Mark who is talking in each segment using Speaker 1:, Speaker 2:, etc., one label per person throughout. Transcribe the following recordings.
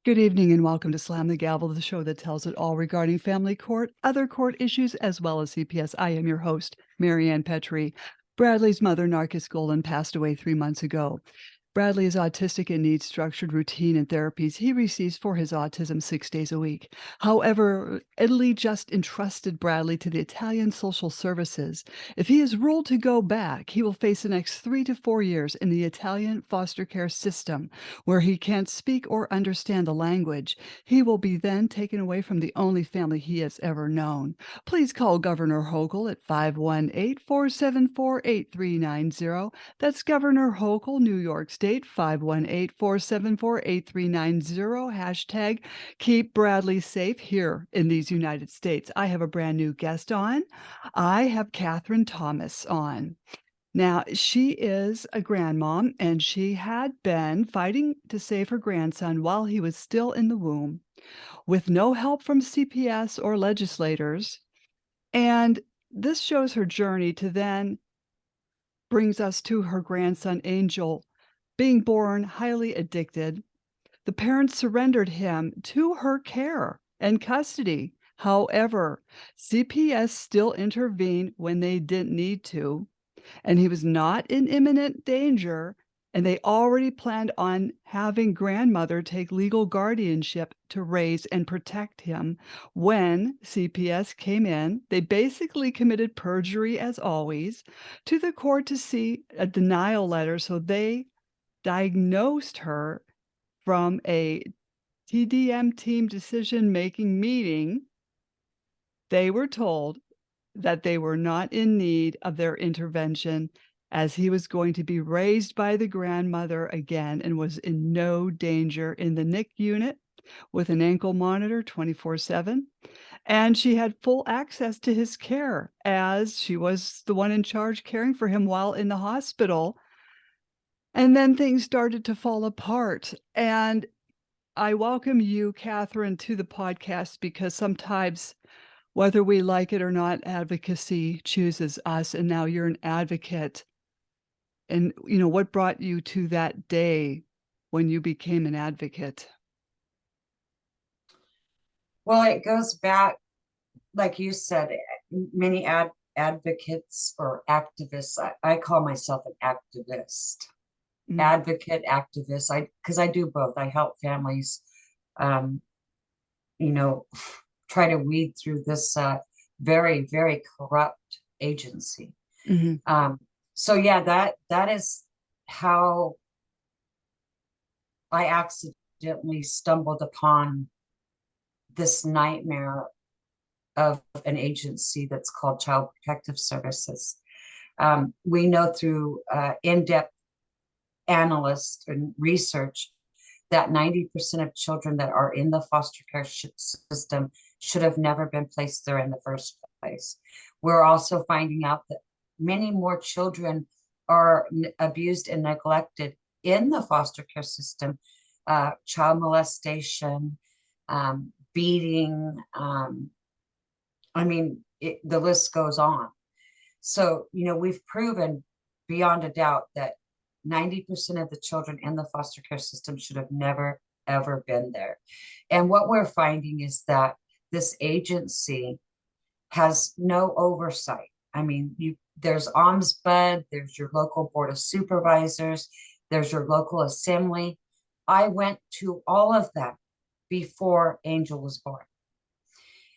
Speaker 1: Good evening and welcome to Slam the Gavel, the show that tells it all regarding family court, other court issues, as well as CPS. I am your host, Marianne Petrie. Bradley's mother, Narcisse Golan, passed away 3 months ago. Bradley is autistic and needs structured routine and therapies he receives for his autism 6 days a week. However, Italy just entrusted Bradley to the Italian Social Services. If he is ruled to go back, he will face the next 3 to 4 years in the Italian foster care system, where he can't speak or understand the language. He will be then taken away from the only family he has ever known. Please call Governor Hochul at 518-474-8390. That's Governor Hochul, New York State, 518-474-8390. Hashtag keep Bradley safe here in these United States. I have a brand new guest on. I have Katherine Thomas on. Now, she is a grandmom, and she had been fighting to save her grandson while he was still in the womb, with no help from CPS or legislators. And this shows her journey to then brings us to her grandson, Angel, being born highly addicted. The parents surrendered him to her care and custody. However, CPS still intervened when they didn't need to, and he was not in imminent danger, and they already planned on having grandmother take legal guardianship to raise and protect him. When CPS came in, they basically committed perjury, as always, to the court to see a denial letter, so they diagnosed her from a TDM team decision-making meeting. They were told that they were not in need of their intervention, as he was going to be raised by the grandmother again and was in no danger in the NICU unit with an ankle monitor 24/7. And she had full access to his care, as she was the one in charge caring for him while in the hospital. And then things started to fall apart. And I welcome you, Katherine, to the podcast, because sometimes, whether we like it or not, advocacy chooses us. And now you're an advocate. And, what brought you to that day when you became an advocate?
Speaker 2: Well, it goes back, like you said, many advocates or activists. I call myself an activist,
Speaker 1: Mm.
Speaker 2: advocate, activist. Because I do both. I help families, um, you know, try to weed through this very, very corrupt agency.
Speaker 1: Mhm.
Speaker 2: So yeah, that is how I accidentally stumbled upon this nightmare of an agency that's called Child Protective Services. We know through in-depth analysts and research that 90% of children that are in the foster care system should have never been placed there in the first place. We're also finding out that many more children are abused and neglected in the foster care system, child molestation, beating, the list goes on. So, we've proven beyond a doubt that 90% of the children in the foster care system should have never, ever been there. And what we're finding is that this agency has no oversight. There's ombudsman, there's your local board of supervisors, there's your local assembly. I went to all of them before Angel was born.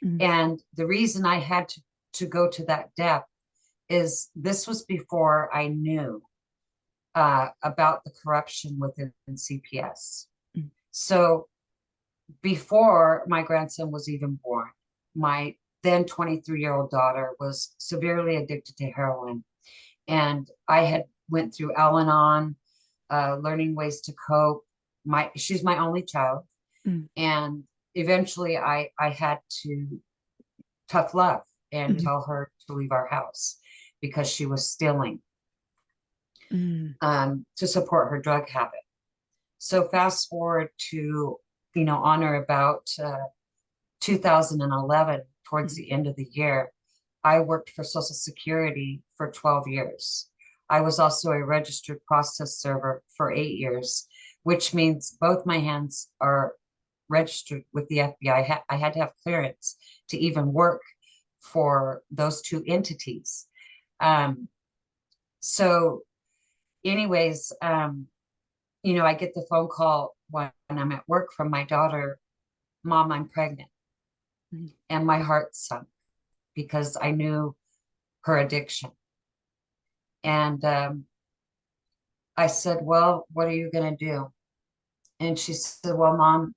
Speaker 1: Mhm.
Speaker 2: And the reason I had to go to that depth is this was before I knew about the corruption within CPS.
Speaker 1: Mhm.
Speaker 2: So before my grandson was even born, my then 23-year-old daughter was severely addicted to heroin. And I had went through Al-Anon, learning ways to cope. She's my only child.
Speaker 1: Mhm.
Speaker 2: And eventually I had to tough love and
Speaker 1: Mhm.
Speaker 2: tell her to leave our house because she was stealing
Speaker 1: Mhm.
Speaker 2: to support her drug habit. So fast forward to, on or about 2011, towards the end of the year, I worked for Social Security for 12 years. I was also a registered process server for 8 years, which means both my hands are registered with the FBI. I had to have clearance to even work for those two entities. So anyways, you know, I get the phone call when I'm at work from my daughter, Mom, I'm pregnant. And my heart sunk because I knew her addiction. And I said, well, what are you going to do? And she said, well, Mom,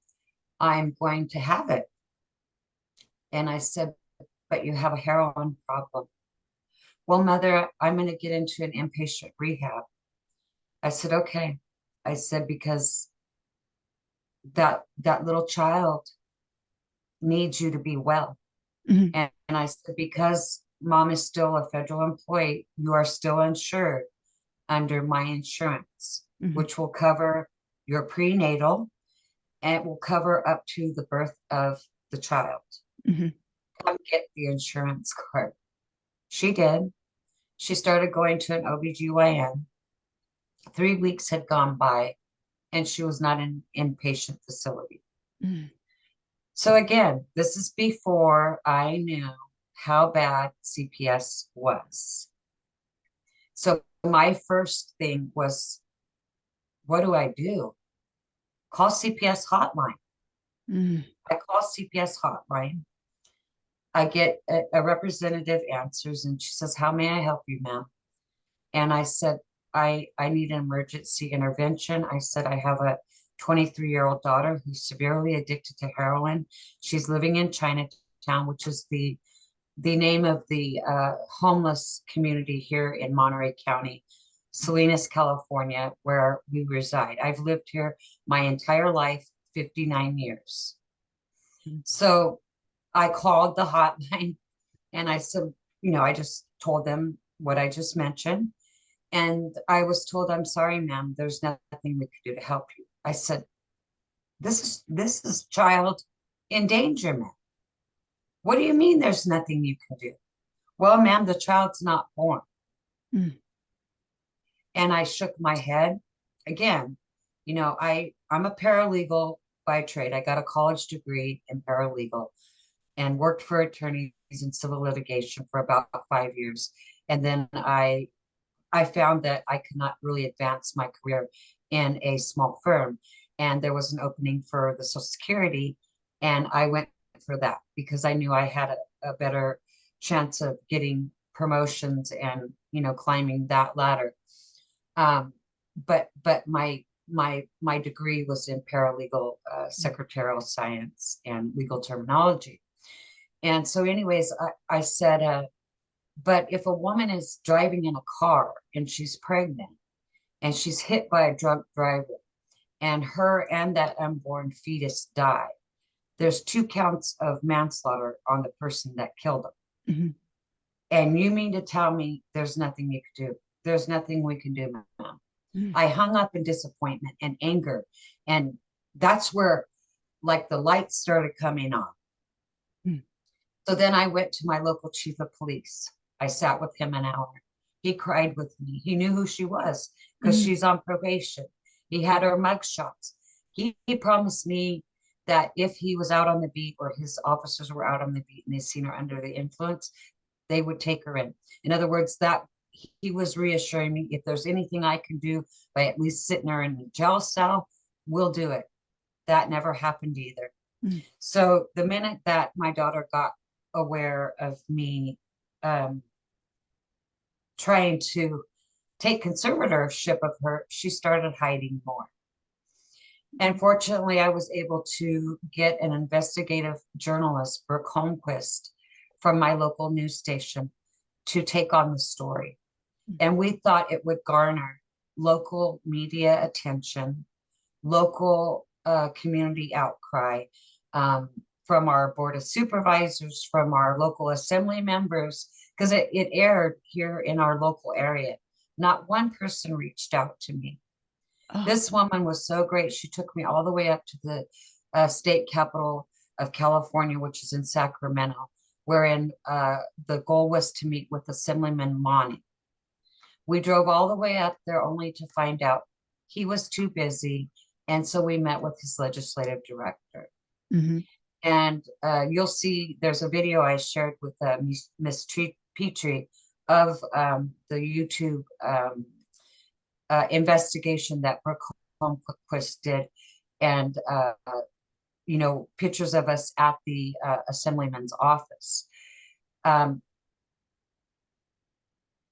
Speaker 2: I'm going to have it. And I said, but you have a heroin problem. Well, Mother, I'm going to get into an inpatient rehab. I said, okay. I said, because that little child needs you to be well.
Speaker 1: Mhm.
Speaker 2: And I said, because Mom is still a federal employee, you are still insured under my insurance,
Speaker 1: Mhm.
Speaker 2: which will cover your prenatal and it will cover up to the birth of the child.
Speaker 1: Mhm.
Speaker 2: Come get the insurance card. She did. She started going to an OBGYN. 3 weeks had gone by and she was not in an inpatient facility.
Speaker 1: Mhm.
Speaker 2: So again, this is before I knew how bad CPS was. So my first thing was, what do I do? Call CPS hotline.
Speaker 1: Mhm.
Speaker 2: I call CPS hotline. I get a representative answers and she says, how may I help you, ma'am? And I said, I need an emergency intervention. I said, I have a 23-year-old daughter who's severely addicted to heroin. She's living in Chinatown, which is the name of the homeless community here in Monterey County, Salinas, California, where we reside. I've lived here my entire life, 59 years. So I called the hotline and I said, you know, I just told them what I just mentioned. And I was told, I'm sorry, ma'am, there's nothing we could do to help you. I said, this is child endangerment. What do you mean there's nothing you can do? Well, ma'am, the child's not born.
Speaker 1: Mhm.
Speaker 2: And I shook my head. Again, you know, I'm a paralegal by trade. I got a college degree in paralegal and worked for attorneys in civil litigation for about 5 years. And then I found that I could not really advance my career in a small firm. And there was an opening for the Social Security. And I went for that because I knew I had a better chance of getting promotions and, you know, climbing that ladder. But my degree was in paralegal, secretarial science and legal terminology. And so anyways, I said, but if a woman is driving in a car and she's pregnant and she's hit by a drunk driver and her and that unborn fetus die, there's 2 counts of manslaughter on the person that killed them.
Speaker 1: Mhm.
Speaker 2: And you mean to tell me there's nothing you could do? There's nothing we can do, ma'am.
Speaker 1: Mhm.
Speaker 2: I hung up in disappointment and anger. And that's where like the lights started coming on.
Speaker 1: Mhm.
Speaker 2: So then I went to my local chief of police. I sat with him an hour. He cried with me. He knew who she was because
Speaker 1: Mhm.
Speaker 2: she's on probation. He had her mug shots. He promised me that if he was out on the beat or his officers were out on the beat and they seen her under the influence, they would take her in. In other words, that he was reassuring me if there's anything I can do by at least sitting her in the jail cell, we'll do it. That never happened either.
Speaker 1: Mhm.
Speaker 2: So the minute that my daughter got aware of me trying to take conservatorship of her, she started hiding more. And fortunately, I was able to get an investigative journalist, Brooke Holmquist, from my local news station to take on the story. And we thought it would garner local media attention, local community outcry, from our board of supervisors, from our local assembly members, because it aired here in our local area. Not one person reached out to me.
Speaker 1: Oh.
Speaker 2: This woman was so great. She took me all the way up to the state capital of California, which is in Sacramento, wherein the goal was to meet with Assemblyman Monty. We drove all the way up there only to find out he was too busy. And so we met with his legislative director.
Speaker 1: Mhm.
Speaker 2: And you'll see there's a video I shared with Miss Petrie of the YouTube investigation that Brooke Holmquist did, and you know, pictures of us at the assemblyman's office.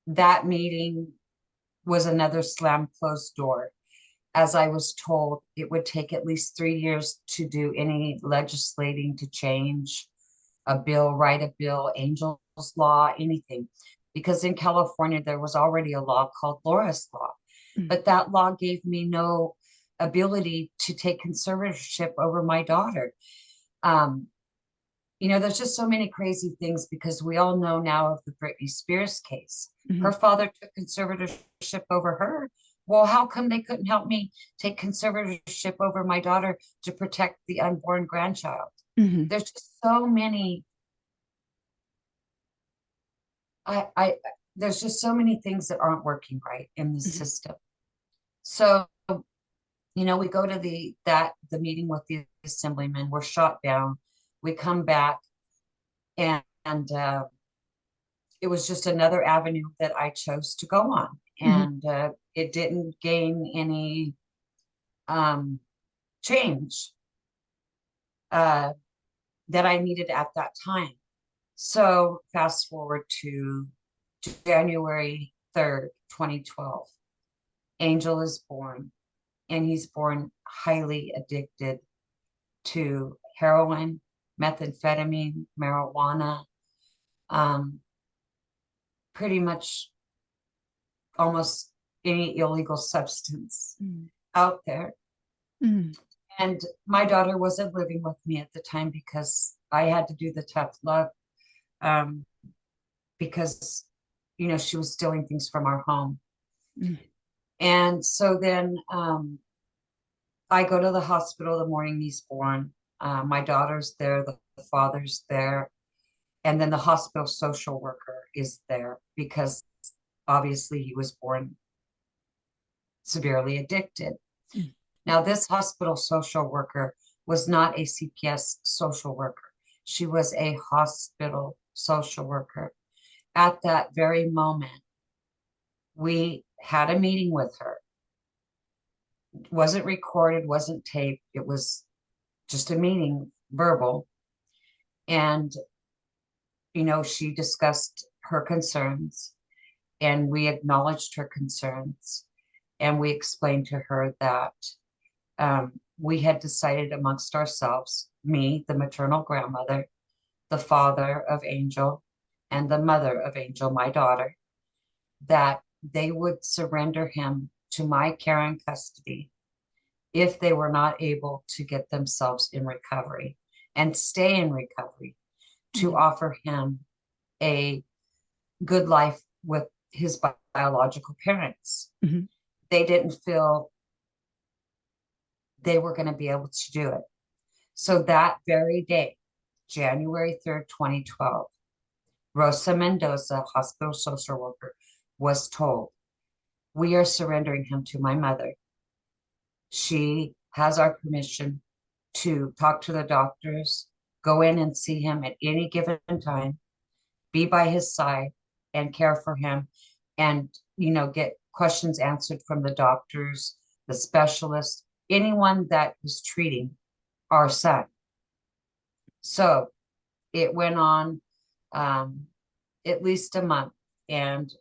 Speaker 2: That meeting was another slam closed door. As I was told, it would take at least 3 years to do any legislating to change a bill, write a bill, Angel's Law, anything. Because in California, there was already a law called Laura's Law. But that law gave me no ability to take conservatorship over my daughter. You know, there's just so many crazy things, because we all know now of the Britney Spears case. Her father took conservatorship over her. Well, how come they couldn't help me take conservatorship over my daughter to protect the unborn grandchild? There's just so many. There's just so many things that aren't working right in the system. So, you know, we go to the meeting with the assemblyman. We're shot down. We come back, and it was just another avenue that I chose to go on, and it didn't gain any change that I needed at that time. So fast forward to January 3rd, 2012. Angel is born, and he's born highly addicted to heroin, methamphetamine, marijuana, pretty much almost any illegal substance out there. And my daughter wasn't living with me at the time, because I had to do the tough love, because, you know, she was stealing things from our home. And so then I go to the hospital the morning he's born. My daughter's there, the father's there, and then the hospital social worker is there, because obviously he was born severely addicted. Now, this hospital social worker was not a CPS social worker. She was a hospital social worker. At that very moment, we had a meeting with her. It wasn't recorded, wasn't taped. It was just a meeting, verbal. And, you know, she discussed her concerns, and we acknowledged her concerns. And we explained to her that we had decided amongst ourselves, me, the maternal grandmother, the father of Angel, and the mother of Angel, my daughter, that they would surrender him to my care and custody if they were not able to get themselves in recovery and stay in recovery, to offer him a good life with his biological parents. They didn't feel they were going to be able to do it. So that very day, January 3rd, 2012, Rosa Mendoza, hospital social worker, was told, we are surrendering him to my mother. She has our permission to talk to the doctors, go in and see him at any given time, be by his side and care for him, and, you know, get questions answered from the doctors, the specialists, anyone that is treating our son. So it went on at least a month, and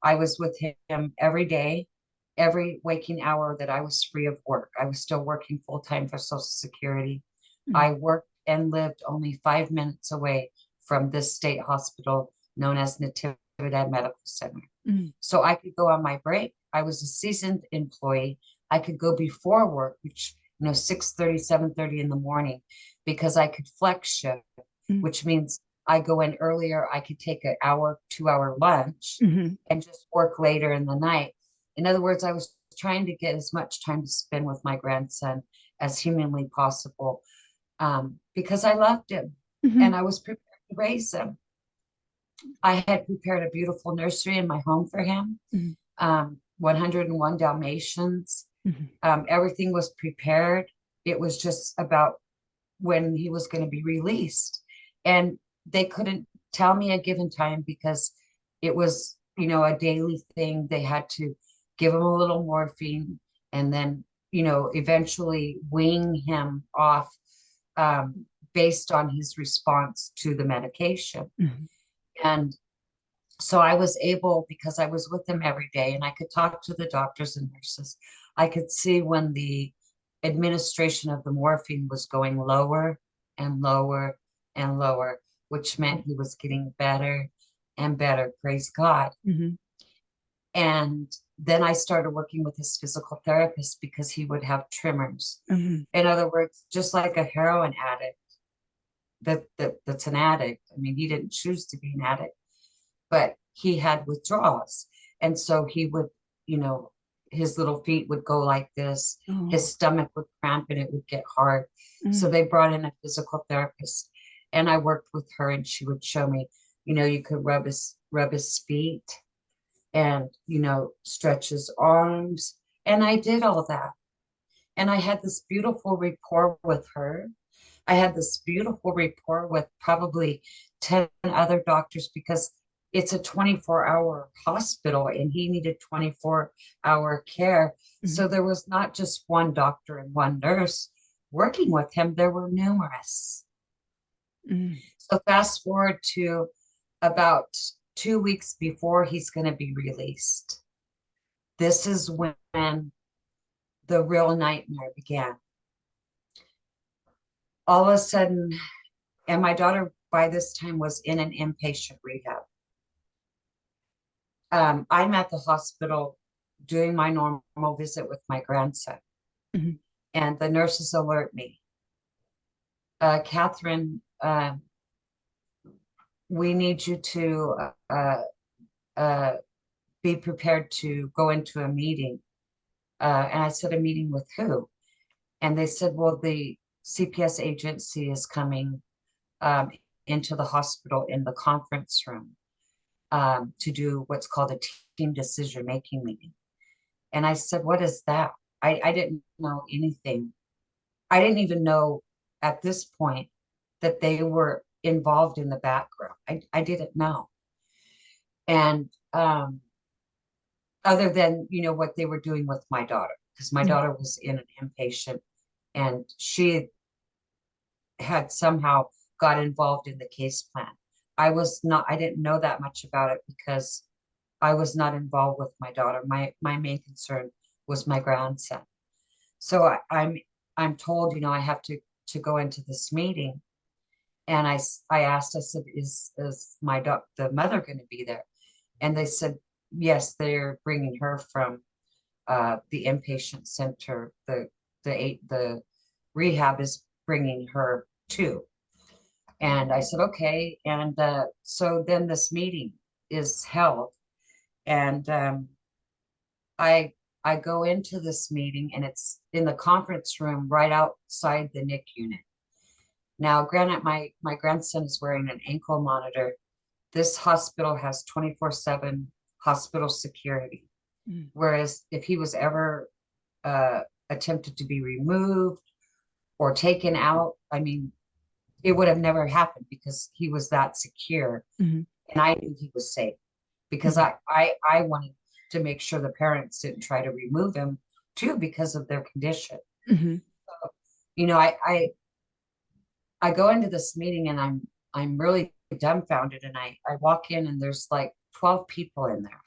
Speaker 2: I was with him every day, every waking hour that I was free of work. I was still working full-time for Social Security. I worked and lived only 5 minutes away from this state hospital known as Natividad Medical Center. So I could go on my break. I was a seasoned employee. I could go before work, which, you know, 6:30, 7:30 in the morning, because I could flex shift, which means I go in earlier. I could take an hour, 2-hour lunch and just work later in the night. In other words, I was trying to get as much time to spend with my grandson as humanly possible, because I loved him and I was prepared to raise him. I had prepared a beautiful nursery in my home for him, 101 Dalmatians. Everything was prepared. It was just about when he was going to be released. And they couldn't tell me a given time because it was, a daily thing. They had to give him a little morphine and then, eventually wean him off based on his response to the medication.
Speaker 1: Mhm.
Speaker 2: And so I was able, because I was with them every day and I could talk to the doctors and nurses, I could see when the administration of the morphine was going lower and lower and lower, which meant he was getting better and better, praise God.
Speaker 1: Mhm.
Speaker 2: And then I started working with his physical therapist because he would have tremors.
Speaker 1: Mhm.
Speaker 2: In other words, just like a heroin addict that's an addict. I mean, he didn't choose to be an addict, but he had withdrawals. And so he would, his little feet would go like this,
Speaker 1: Oh.
Speaker 2: his stomach would cramp and it would get hard. So
Speaker 1: Mm.
Speaker 2: they brought in a physical therapist and I worked with her and she would show me, you could rub his feet and, stretch his arms. And I did all that. And I had this beautiful rapport with her. I had this beautiful rapport with probably 10 other doctors because it's a 24-hour hospital and he needed 24-hour care.
Speaker 1: Mhm.
Speaker 2: So there was not just one doctor and one nurse working with him, there were numerous.
Speaker 1: Mm.
Speaker 2: So fast forward to about 2 weeks before he's going to be released. This is when the real nightmare began. All of a sudden, and my daughter by this time was in an inpatient rehab. I'm at the hospital doing my normal visit with my grandson,
Speaker 1: Mhm.
Speaker 2: and the nurses alert me. Katherine, we need you to be prepared to go into a meeting. And I said, a meeting with who? And they said, well, the CPS agency is coming into the hospital in the conference room to do what's called a team decision-making meeting. And I said, what is that? I didn't know anything. I didn't even know at this point that they were involved in the background. I didn't know. And other than, what they were doing with my daughter, because my
Speaker 1: Mm.
Speaker 2: daughter was in an inpatient and she had somehow got involved in the case plan. I didn't know that much about it because I was not involved with my daughter. My main concern was my grandson. So I'm told, I have to go into this meeting. And I asked, I said, is the mother going to be there? And they said, yes, they're bringing her from the inpatient center. The rehab is bringing her too. And I said, okay. And so then this meeting is held. And I I go into this meeting and it's in the conference room right outside the NICU unit. Now, granted, my grandson is wearing an ankle monitor. This hospital has 24/7 hospital security.
Speaker 1: Mm.
Speaker 2: Whereas if he was ever attempted to be removed or taken out, I mean, it would have never happened because he was that secure.
Speaker 1: Mhm.
Speaker 2: And I knew he was safe because
Speaker 1: Mhm.
Speaker 2: I wanted to make sure the parents didn't try to remove him too because of their condition.
Speaker 1: Mhm.
Speaker 2: You know, I go into this meeting and I'm really dumbfounded and I walk in and there's like 12 people in there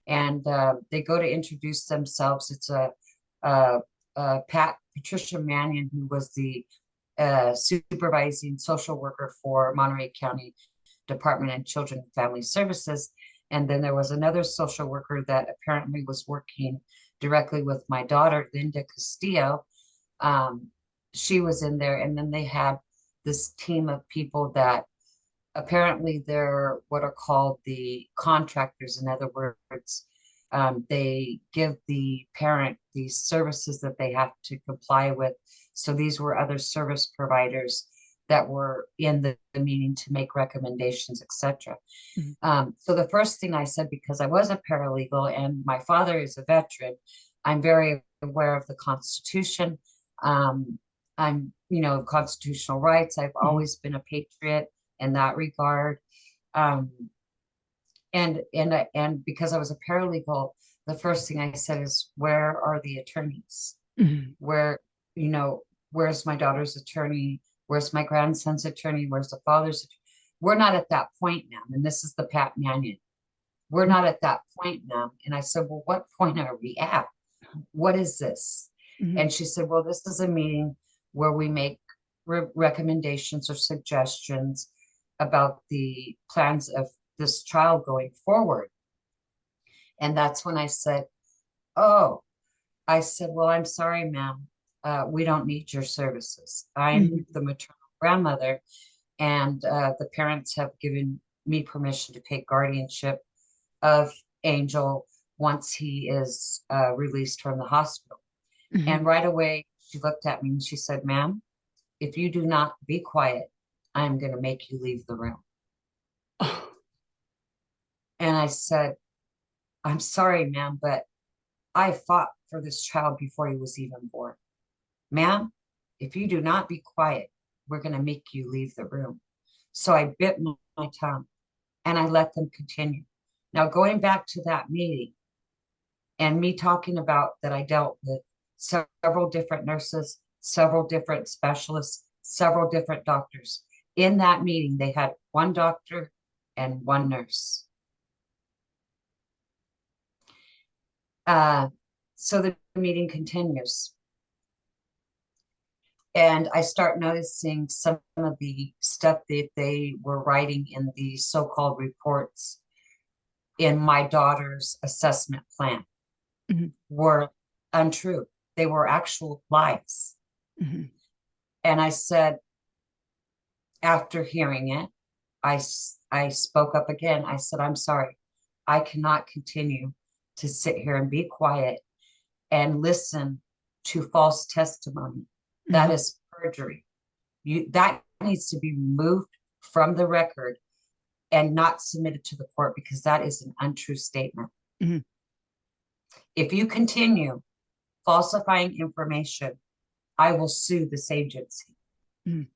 Speaker 2: and they go to introduce themselves. It's uh, Patricia Mannion, who was the supervising social worker for Monterey County Department of Children and Family Services. And then there was another social worker that apparently was working directly with my daughter, Linda Castillo. Um, she was in there. And then they had this team of people that apparently they're what are called the contractors. In other words, they give the parent these services that they have to comply with. So these were other service providers that were in the meeting to make recommendations, etc.
Speaker 1: Mhm.
Speaker 2: So the first thing I said, because I was a paralegal and my father is a veteran, I'm very aware of the Constitution. I'm, constitutional rights. I've
Speaker 1: Mhm.
Speaker 2: always been a patriot in that regard. Um, and because I was a paralegal, the first thing I said is, where are the attorneys?
Speaker 1: Mhm.
Speaker 2: Where, you know, where's my daughter's attorney? Where's my grandson's attorney? Where's the father's attorney? We're not at that point now. And this is the Pat Mannion. We're not at that point now. And I said, well, what point are we at? What is this?
Speaker 1: Mhm.
Speaker 2: And she said, well, this is a meeting where we make recommendations or suggestions about the plans of this child going forward. And that's when I said, oh, I said, well, I'm sorry, ma'am. We don't need your services. I'm
Speaker 1: Mhm.
Speaker 2: the maternal grandmother, and the parents have given me permission to take guardianship of Angel once he is released from the hospital. And
Speaker 1: Mhm.
Speaker 2: right away, she looked at me and she said, ma'am, if you do not be quiet, I'm going to make you leave the room.
Speaker 1: Oh.
Speaker 2: And I said, I'm sorry, ma'am, but I fought for this child before he was even born. Ma'am, if you do not be quiet, we're going to make you leave the room. So I bit my tongue and I let them continue. Now, going back to that meeting and me talking about that, I dealt with several different nurses, several different specialists, several different doctors. In that meeting, they had one doctor and one nurse. Uh, so the meeting continues. And I start noticing some of the stuff that they were writing in the so-called reports in my daughter's assessment plan
Speaker 1: Mhm.
Speaker 2: were untrue. They were actual lies.
Speaker 1: Mhm.
Speaker 2: And I said, after hearing it, I spoke up again. I said, I'm sorry. I cannot continue to sit here and be quiet and listen to false testimony. That
Speaker 1: Mhm.
Speaker 2: is perjury. That needs to be removed from the record and not submitted to the court because that is an untrue statement.
Speaker 1: Mhm.
Speaker 2: If you continue falsifying information, I will sue this agency.
Speaker 1: Mhm.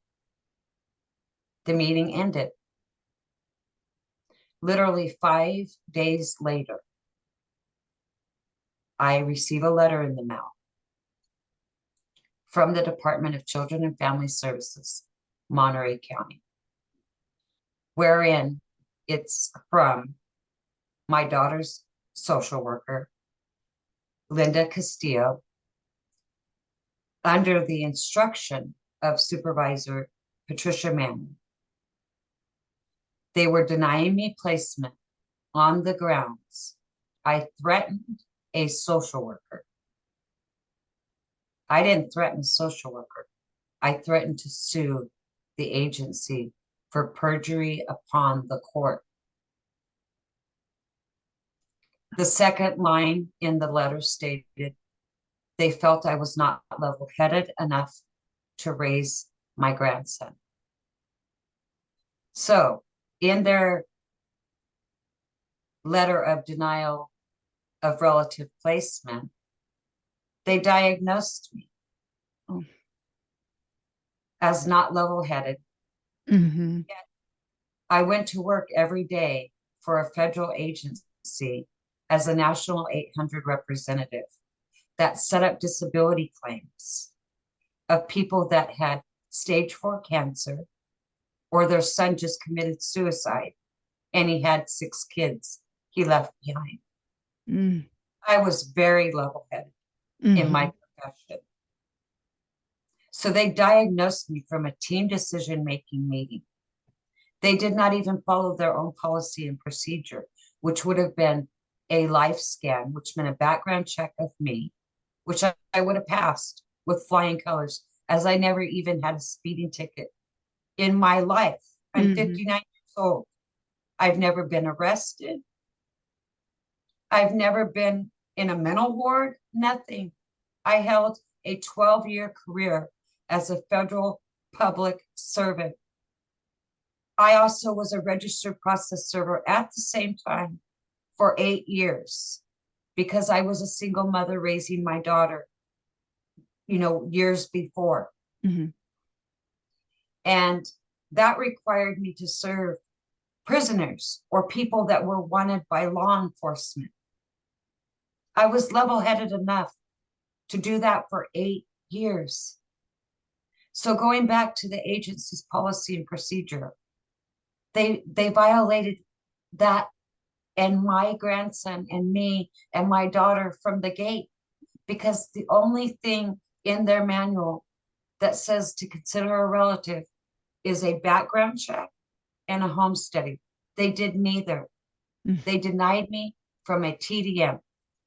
Speaker 2: The meeting ended. Literally 5 days later, I receive a letter in the mail from the Department of Children and Family Services, Monterey County, wherein it's from my daughter's social worker, Linda Castillo, under the instruction of Supervisor Patricia Manning. They were denying me placement on the grounds I threatened a social worker. I didn't threaten a social worker. I threatened to sue the agency for perjury upon the court. The second line in the letter stated they felt I was not level-headed enough to raise my grandson. So in their letter of denial of relative placement, they diagnosed me
Speaker 1: Oh.
Speaker 2: as not level-headed.
Speaker 1: Mhm.
Speaker 2: I went to work every day for a federal agency as a National 800 representative that set up disability claims of people that had stage 4 cancer or their son just committed suicide and he had 6 kids he left behind.
Speaker 1: Mm.
Speaker 2: I was very level-headed in my
Speaker 1: Mhm.
Speaker 2: profession. So they diagnosed me from a team decision-making meeting. They did not even follow their own policy and procedure, which would have been a life scan, which meant a background check of me, which I would have passed with flying colors, as I never even had a speeding ticket in my life. I'm
Speaker 1: Mhm.
Speaker 2: 59 years old. I've never been arrested. I've never been in a mental ward, nothing. I held a 12-year career as a federal public servant. I also was a registered process server at the same time for 8 years because I was a single mother raising my daughter, years before.
Speaker 1: Mhm.
Speaker 2: And that required me to serve prisoners or people that were wanted by law enforcement. I was level-headed enough to do that for 8 years. So going back to the agency's policy and procedure, they violated that and my grandson and me and my daughter from the gate, because the only thing in their manual that says to consider a relative is a background check and a home study. They did neither.
Speaker 1: Mm.
Speaker 2: They denied me from a TDM.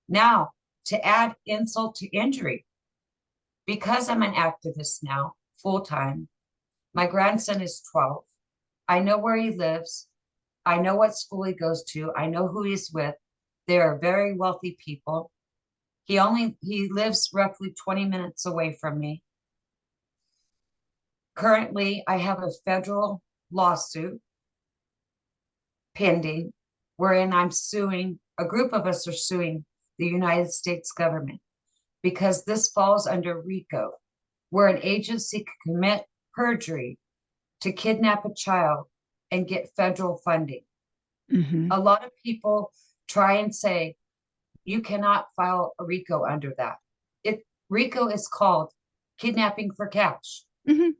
Speaker 2: Now, to add insult to injury, because I'm an activist now, full-time, my grandson is 12. I know where he lives. I know what school he goes to. I know who he's with. They are very wealthy people. He lives roughly 20 minutes away from me. Currently, I have a federal lawsuit pending wherein a group of us are suing the United States government because this falls under RICO, where an agency can commit perjury to kidnap a child and get federal funding.
Speaker 1: Mhm.
Speaker 2: A lot of people try and say, you cannot file a RICO under that. RICO is called kidnapping for cash.
Speaker 1: Mhm.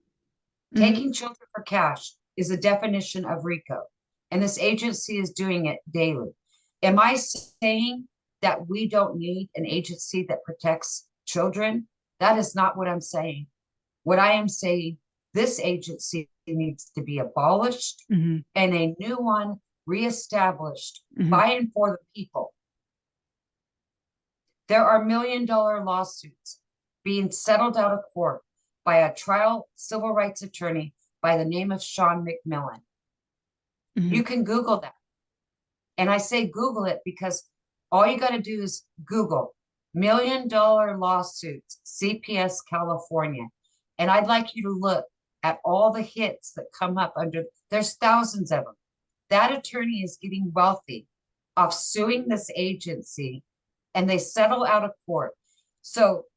Speaker 1: Mhm.
Speaker 2: Taking children for cash is a definition of RICO, and this agency is doing it daily. Am I saying that we don't need an agency that protects children? That is not what I'm saying. What I am saying, this agency needs to be abolished
Speaker 1: Mhm.
Speaker 2: and a new one reestablished
Speaker 1: Mhm.
Speaker 2: by and for the people. There are million-dollar lawsuits being settled out of court by a trial civil rights attorney by the name of Sean McMillan.
Speaker 1: Mhm.
Speaker 2: You can Google that. And I say Google it because all you got to do is Google million-dollar lawsuits, CPS California. And I'd like you to look at all the hits that come up there's thousands of them. That attorney is getting wealthy off suing this agency, and they settle out of court. So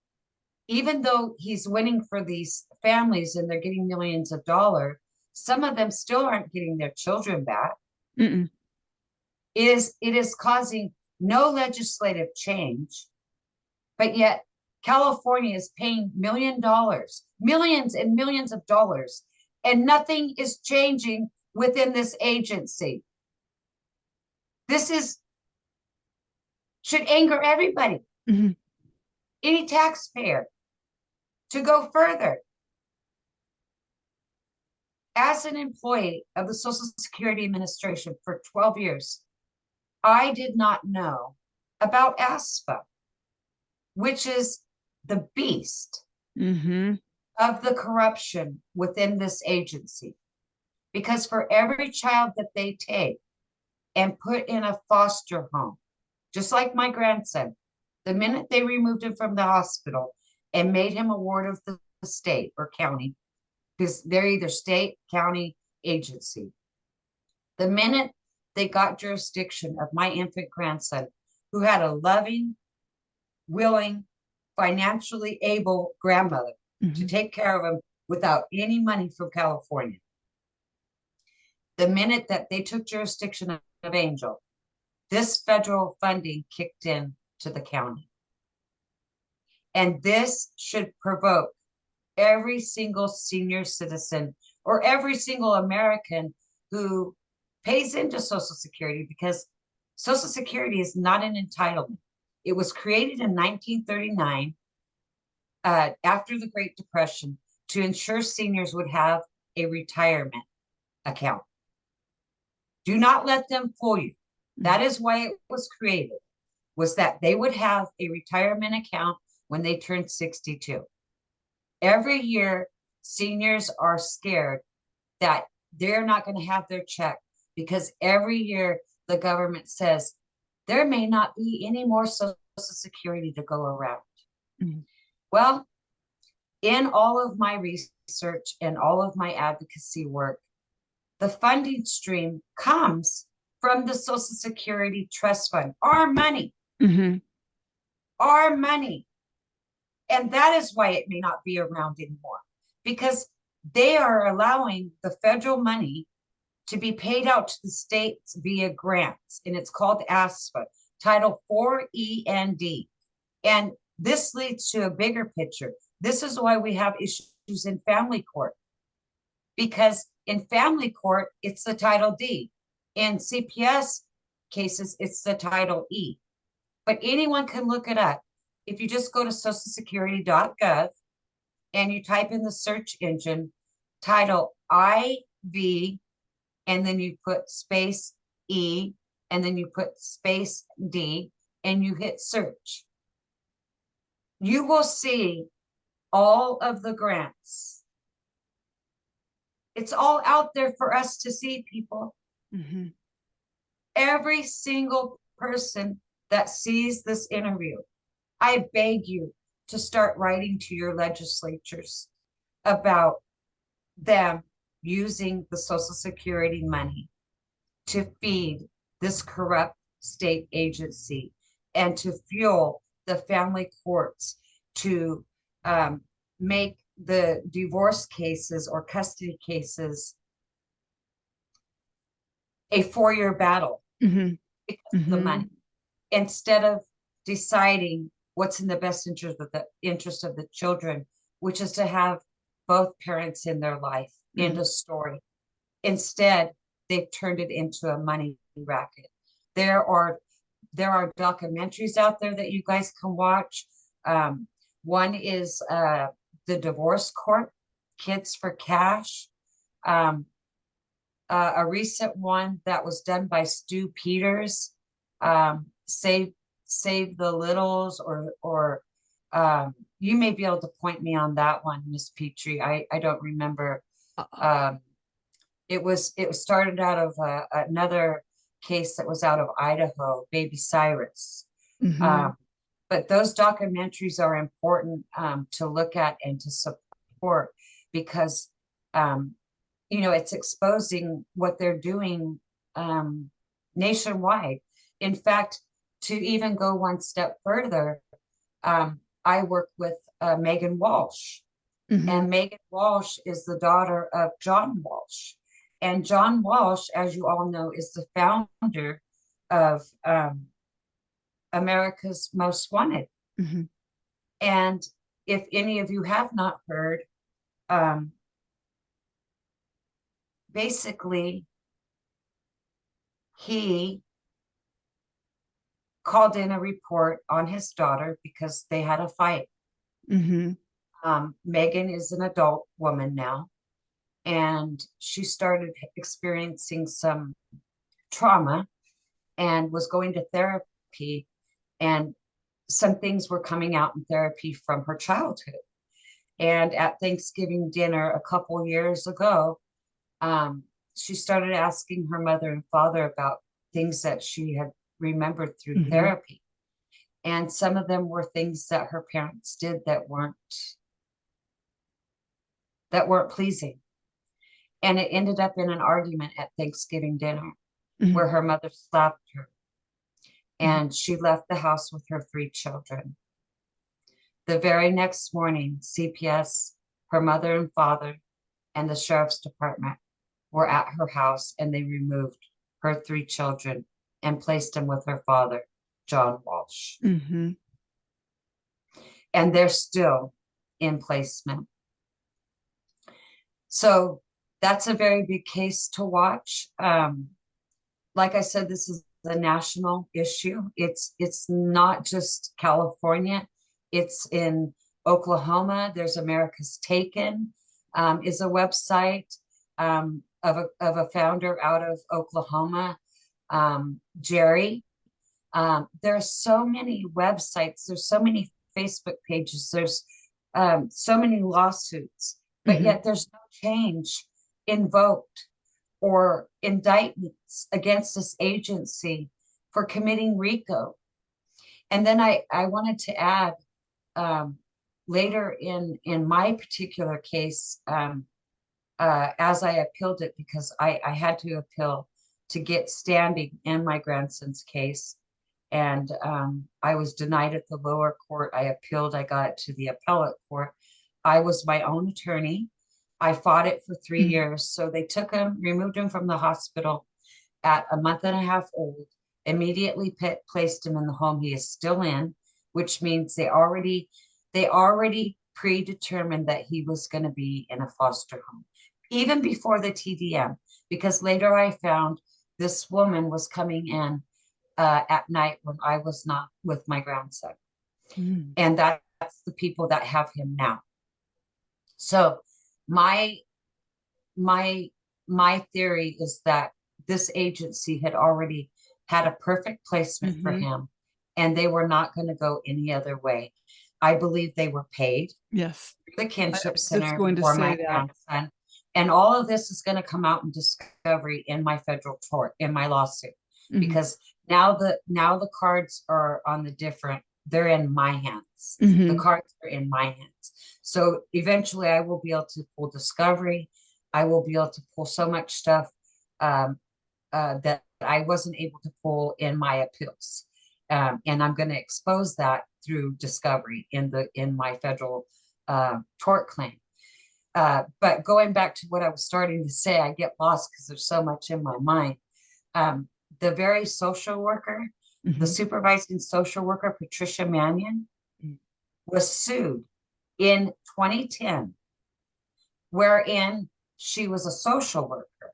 Speaker 2: even though he's winning for these families and they're getting millions of dollars, some of them still aren't getting their children back.
Speaker 1: Mm-mm.
Speaker 2: It is causing no legislative change, but yet California is paying millions and millions of dollars, and nothing is changing within this agency. Should anger everybody,
Speaker 1: Mhm.
Speaker 2: any taxpayer, to go further. As an employee of the Social Security Administration for 12 years, I did not know about ASPA, which is the beast
Speaker 1: Mhm.
Speaker 2: of the corruption within this agency. Because for every child that they take and put in a foster home, just like my grandson, the minute they removed him from the hospital and made him a ward of the state or county, because they're either state, county, agency. The minute they got jurisdiction of my infant grandson, who had a loving, willing, financially able grandmother to
Speaker 1: Mhm.
Speaker 2: take care of him without any money from California. The minute that they took jurisdiction of Angel, this federal funding kicked in to the county. And this should provoke every single senior citizen or every single American who pays into Social Security, because Social Security is not an entitlement. It was created in 1939 after the Great Depression to ensure seniors would have a retirement account. Do not let them fool you. That is why it was created, was that they would have a retirement account when they turned 62. Every year, seniors are scared that they're not going to have their check, because every year the government says there may not be any more Social Security to go around.
Speaker 1: Mm-hmm.
Speaker 2: Well, in all of my research and all of my advocacy work, the funding stream comes from the Social Security Trust Fund, our money,
Speaker 1: Mm-hmm.
Speaker 2: our money. And that is why it may not be around anymore, because they are allowing the federal money to be paid out to the states via grants, and it's called ASFA, Title 4E and D. And this leads to a bigger picture. This is why we have issues in family court, because in family court, it's the Title D. In CPS cases, it's the Title E. But anyone can look it up. If you just go to socialsecurity.gov and you type in the search engine, Title IV, and then you put space E, and then you put space D, and you hit search, you will see all of the grants. It's all out there for us to see, people.
Speaker 1: Mhm.
Speaker 2: Every single person that sees this interview, I beg you to start writing to your legislatures about them using the Social Security money to feed this corrupt state agency and to fuel the family courts to make the divorce cases or custody cases a 4-year battle
Speaker 1: Mhm.
Speaker 2: because of the money, instead of deciding what's in the best interest of the children, which is to have both parents in their life. End of story. Instead, they've turned it into a money racket. There are documentaries out there that you guys can watch. One is the Divorce Court, Kids for Cash. A recent one that was done by Stu Peters, Save the Littles, or you may be able to point me on that one, Miss Petrie. I don't remember. It was started out of another case that was out of Idaho, Baby Cyrus. But those documentaries are important to look at and to support, because it's exposing what they're doing nationwide. In fact, to even go one step further, I work with Megan Walsh. And Megan Walsh is the daughter of John Walsh. And John Walsh, as you all know, is the founder of America's Most Wanted. And if any of you have not heard, basically, he called in a report on his daughter because they had a fight. Megan is an adult woman now, and she started experiencing some trauma and was going to therapy, and some things were coming out in therapy from her childhood. And at Thanksgiving dinner a couple years ago, she started asking her mother and father about things that she had remembered through therapy. And some of them were things that her parents did that weren't pleasing. And it ended up in an argument at Thanksgiving dinner where her mother slapped her. And she left the house with her 3 children. The very next morning, CPS, her mother and father, and the sheriff's department were at her house, and they removed her 3 children and placed them with her father, John Walsh. And they're still in placement. So that's a very big case to watch. Like I said, this is a national issue. It's not just California. It's in Oklahoma. There's America's Taken, is a website of a founder out of Oklahoma, Jerry. There are so many websites. There's so many Facebook pages. There's so many lawsuits, but yet there's no change invoked or indictments against this agency for committing RICO. And then I wanted to add, later in my particular case, as I appealed it, because I had to appeal to get standing in my grandson's case. And I was denied at the lower court. I appealed, I got it to the appellate court. I was my own attorney. I fought it for 3 years.
Speaker 1: Mhm.
Speaker 2: So they took him, removed him from the hospital at a month and a half old, immediately placed him in the home he is still in, which means they already predetermined that he was going to be in a foster home, even before the TDM, because later I found this woman was coming in at night when I was not with my grandson.
Speaker 1: Mm.
Speaker 2: And that's the people that have him now. So my my my theory is that this agency had already had a perfect placement for
Speaker 1: Mhm.
Speaker 2: him, and they were not going to go any other way. I believe they were paid
Speaker 1: Yes.
Speaker 2: through the
Speaker 1: I
Speaker 2: kinship
Speaker 1: was just
Speaker 2: center
Speaker 1: going to
Speaker 2: for
Speaker 1: say
Speaker 2: my
Speaker 1: that.
Speaker 2: grandson. And all of this is going to come out in discovery in my federal tort, in my lawsuit,
Speaker 1: Mhm.
Speaker 2: because now the cards are on the different, they're in my hands. The
Speaker 1: Mhm.
Speaker 2: cards are in my hands. So eventually I will be able to pull discovery. I will be able to pull so much stuff um, that I wasn't able to pull in my appeals. And I'm going to expose that through discovery in my federal tort claim. But going back to what I was starting to say, I get lost because there's so much in my mind. Um, the very social worker, the
Speaker 1: Mhm.
Speaker 2: supervising social worker, Patricia Mannion,
Speaker 1: Mm.
Speaker 2: was sued in 2010, wherein she was a social worker.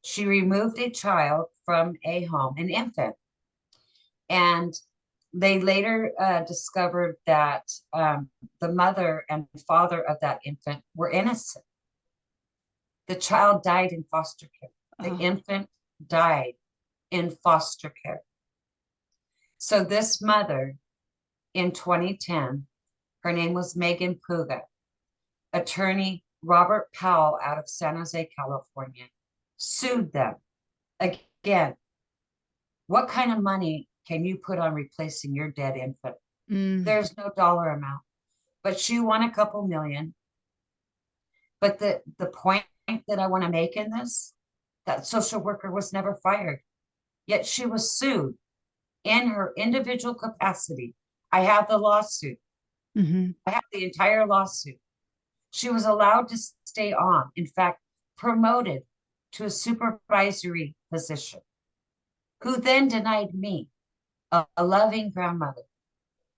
Speaker 2: She removed a child from a home, an infant, and they later discovered that the mother and father of that infant were innocent. The child died in foster care. The
Speaker 1: Oh.
Speaker 2: infant died in foster care. So this mother in 2010, her name was Megan Puga, attorney Robert Powell out of San Jose, California, sued them. Again, what kind of money can you put on replacing your dead infant?
Speaker 1: Mm.
Speaker 2: There's no dollar amount, but she won a couple million. But the point that I want to make in this, that social worker was never fired, yet she was sued in her individual capacity. I have the lawsuit.
Speaker 1: Mhm.
Speaker 2: I have the entire lawsuit. She was allowed to stay on, in fact, promoted to a supervisory position, who then denied me, a loving grandmother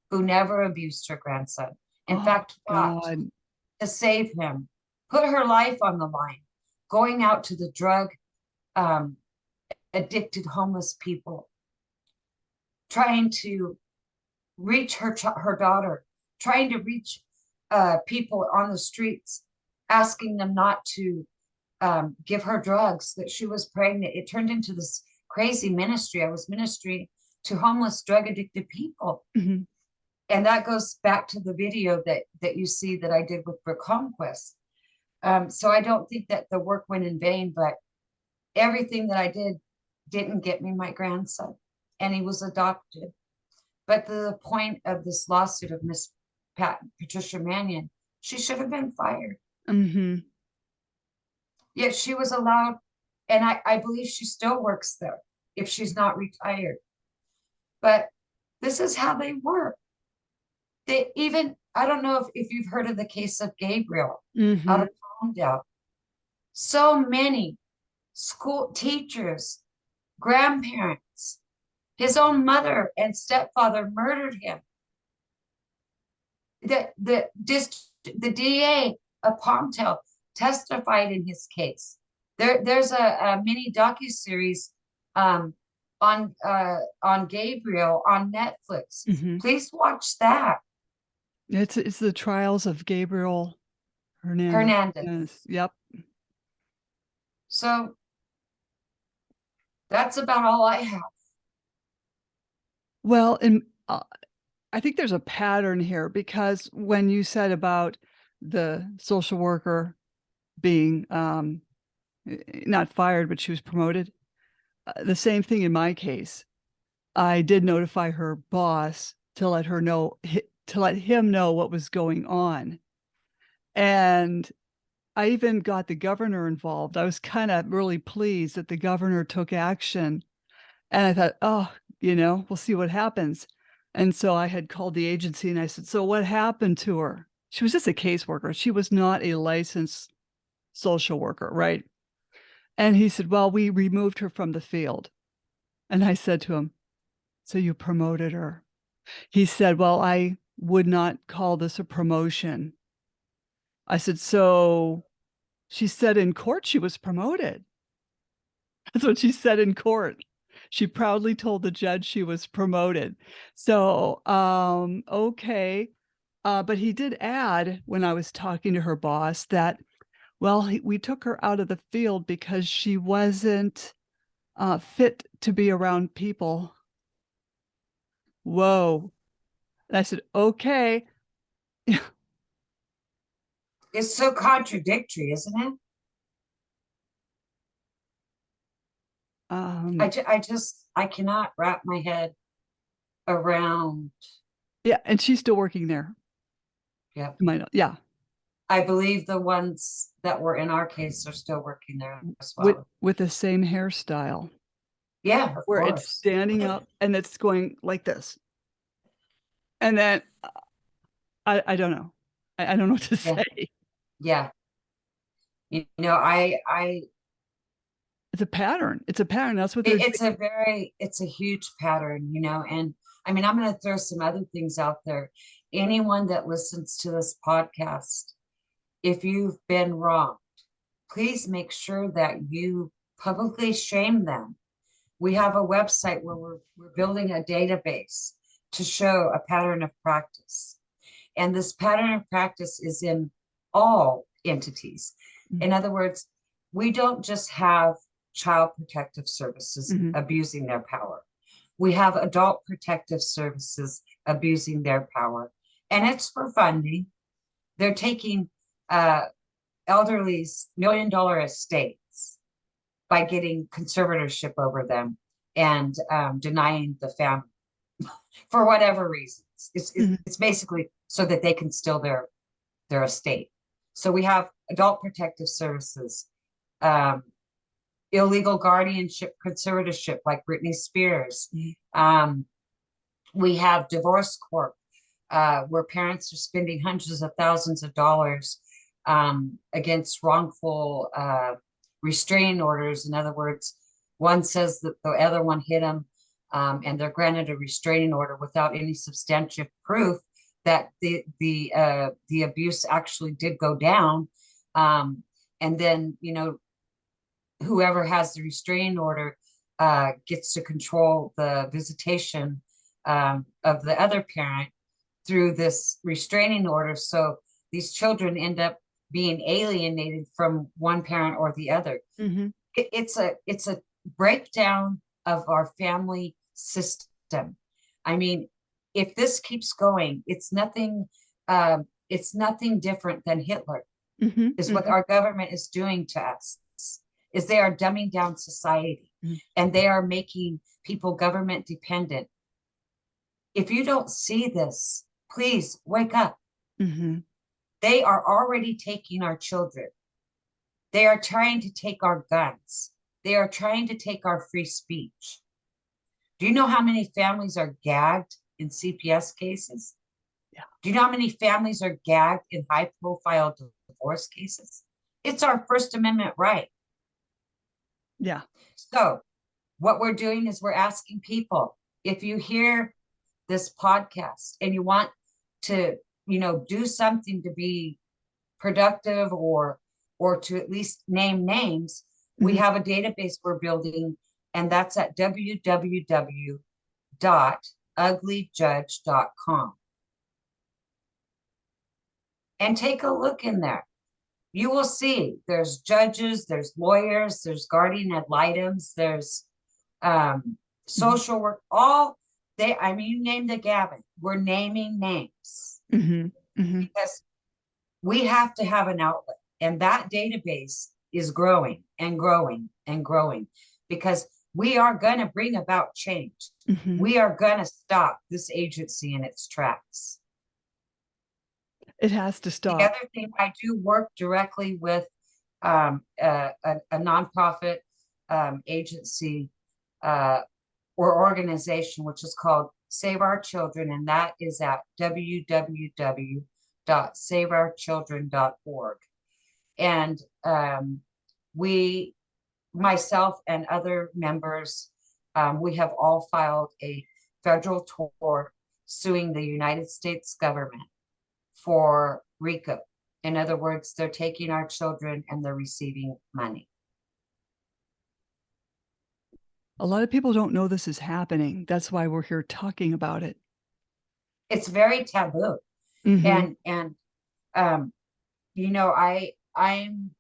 Speaker 2: who never abused her grandson. In
Speaker 1: Oh
Speaker 2: fact, fought
Speaker 1: god.
Speaker 2: to save him, put her life on the line, going out to the drug um, addicted homeless people, trying to reach her daughter, trying to reach people on the streets, asking them not to give her drugs, that she was pregnant. It turned into this crazy ministry. I was ministering to homeless, drug addicted people.
Speaker 1: Mhm.
Speaker 2: And that goes back to the video that you see that I did with Brooke Holmquist. So I don't think that the work went in vain, but everything that I did didn't get me my grandson, and he was adopted. But the point of this lawsuit of Miss Patricia Mannion, she should have been fired.
Speaker 1: Mhm.
Speaker 2: Yet she was allowed, and I believe she still works there if she's not retired. But this is how they work. They even, I don't know if you've heard of the case of Gabriel out
Speaker 1: Mhm.
Speaker 2: of Palmdale. So many school teachers, grandparents, his own mother and stepfather murdered him. The DA of Palmdale testified in his case. There's a mini docuseries um, on Gabriel on Netflix.
Speaker 1: Mhm.
Speaker 2: Please watch that.
Speaker 1: It's the trials of Gabriel Hernandez.
Speaker 2: Hernandez.
Speaker 1: Yes. Yep.
Speaker 2: So that's about all I have.
Speaker 1: Well, and, I think there's a pattern here because when you said about the social worker being, not fired, but she was promoted, the same thing in my case. I did notify her boss to let her know to let him know what was going on, and I even got the governor involved. I was kinda really pleased that the governor took action, and I thought, "Oh, we'll see what happens." And so I had called the agency and I said, "So what happened to her?" She was just a caseworker. She was not a licensed social worker, right? And he said, "Well, we removed her from the field." And I said to him, "So you promoted her?" He said, "Well, I would not call this a promotion." I said, "So she said in court she was promoted." That's what she said in court. She proudly told the judge she was promoted. So, okay. But he did add when I was talking to her boss that, well, we took her out of the field because she wasn't fit to be around people. Whoa. And I said, okay.
Speaker 2: It's so contradictory, isn't it?
Speaker 1: Um,
Speaker 2: I cannot wrap my head around.
Speaker 1: yeah, and she's still working there.
Speaker 2: Yep.
Speaker 1: Yeah,
Speaker 2: I believe the ones that were in our case are still working there as
Speaker 1: with
Speaker 2: well.
Speaker 1: the same hairstyle
Speaker 2: Yeah, of
Speaker 1: where it's
Speaker 2: course.
Speaker 1: standing up and it's going like this. And then I don't know. I don't know what to
Speaker 2: Yeah,
Speaker 1: say.
Speaker 2: yeah. You know,
Speaker 1: It's a pattern. It's a pattern. That's what they're doing.
Speaker 2: it's a huge pattern, you know, and I mean, I'm going to throw some other things out there. Anyone that listens to this podcast, if you've been wronged, please make sure that you publicly shame them. We have a website where we're building a database to show a pattern of practice. And this pattern of practice is in all entities.
Speaker 1: Mm.
Speaker 2: In other words, we don't just have child protective services
Speaker 1: Mhm.
Speaker 2: abusing their power. We have adult protective services abusing their power. And it's for funding. They're taking elderly's $1 million estates by getting conservatorship over them and denying the family for whatever reasons.
Speaker 1: Mhm.
Speaker 2: It's basically so that they can steal their estate. So we have adult protective services, um, illegal guardianship, conservatorship, like Britney Spears. Um, we have divorce court, where parents are spending hundreds of thousands of dollars against wrongful restraining orders. In other words, one says that the other one hit them, and they're granted a restraining order without any substantive proof that the abuse actually did go down. And then, you know, whoever has the restraining order gets to control the visitation of the other parent through this restraining order. So these children end up being alienated from one parent or the other.
Speaker 1: Mhm.
Speaker 2: It's a breakdown of our family system. I mean, if this keeps going, it's nothing different than Hitler,
Speaker 1: Mhm.
Speaker 2: is what
Speaker 1: Mhm.
Speaker 2: our government is doing to us, is they are dumbing down society
Speaker 1: Mhm.
Speaker 2: and they are making people government dependent. If you don't see this, please wake up.
Speaker 1: Mhm.
Speaker 2: They are already taking our children. They are trying to take our guns. They are trying to take our free speech. Do you know how many families are gagged in CPS cases?
Speaker 1: Yeah.
Speaker 2: Do you know how many families are gagged in high profile divorce cases? It's our First Amendment right.
Speaker 1: Yeah.
Speaker 2: So, what we're doing is we're asking people, if you hear this podcast and you want to, you know, do something to be productive or to at least name names, we
Speaker 1: Mhm.
Speaker 2: have a database we're building, and that's at www.uglyjudge.com. And take a look in there. You will see there's judges, there's lawyers, there's guardian ad litems, there's
Speaker 1: Mhm.
Speaker 2: social work, all they, I mean, you name the Gavin, we're naming names
Speaker 1: Mhm. Mhm.
Speaker 2: because we have to have an outlet. And that database is growing and growing and growing because we are going to bring about change.
Speaker 1: Mhm.
Speaker 2: We are going to stop this agency in its tracks.
Speaker 1: It has to
Speaker 2: The
Speaker 1: stop.
Speaker 2: other thing, I do work directly with a nonprofit agency or organization, which is called Save Our Children, and that is at www.saveourchildren.org. And we, myself and other members, we have all filed a federal tort suing the United States government for RICO. In other words, they're taking our children and they're receiving money.
Speaker 1: A lot of people don't know this is happening. That's why we're here talking about it.
Speaker 2: It's very taboo.
Speaker 1: Mhm.
Speaker 2: And you know, I'm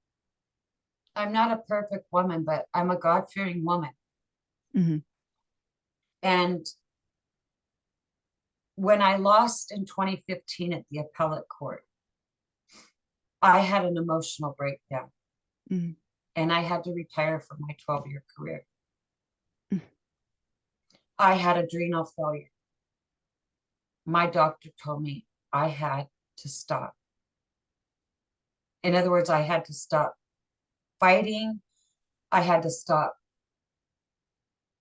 Speaker 2: not a perfect woman, but I'm a God-fearing woman.
Speaker 1: Mhm.
Speaker 2: And when I lost in 2015 at the appellate court, I had an emotional breakdown.
Speaker 1: Mhm.
Speaker 2: And I had to retire from my 12-year career.
Speaker 1: Mhm.
Speaker 2: I had adrenal failure. My doctor told me I had to stop. In other words, I had to stop fighting. I had to stop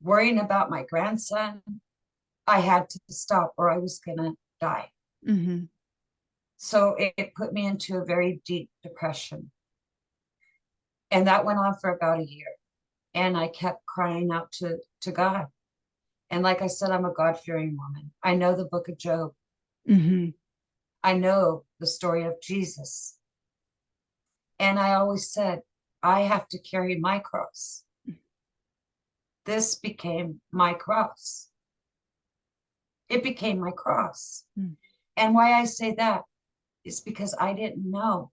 Speaker 2: worrying about my grandson. I had to stop or I was going to die.
Speaker 1: Mhm.
Speaker 2: So it put me into a very deep depression. And that went on for about a year. And I kept crying out to God. And like I said, I'm a God-fearing woman. I know the book of Job.
Speaker 1: Mhm.
Speaker 2: I know the story of Jesus. And I always said, I have to carry my cross. This became my cross. It became my cross.
Speaker 1: Mm.
Speaker 2: And why I say that is because I didn't know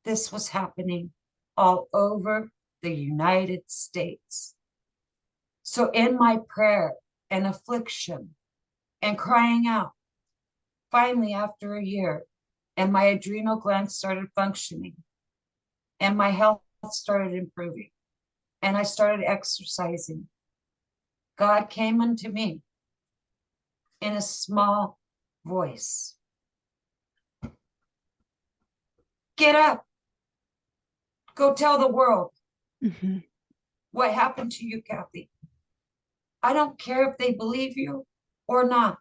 Speaker 2: this was happening all over the United States. So in my prayer and affliction and crying out, finally after a year, and my adrenal glands started functioning and my health started improving and I started exercising, God came unto me in a small voice. Get up, go tell the world
Speaker 1: Mhm.
Speaker 2: what happened to you, Kathy. I don't care if they believe you or not.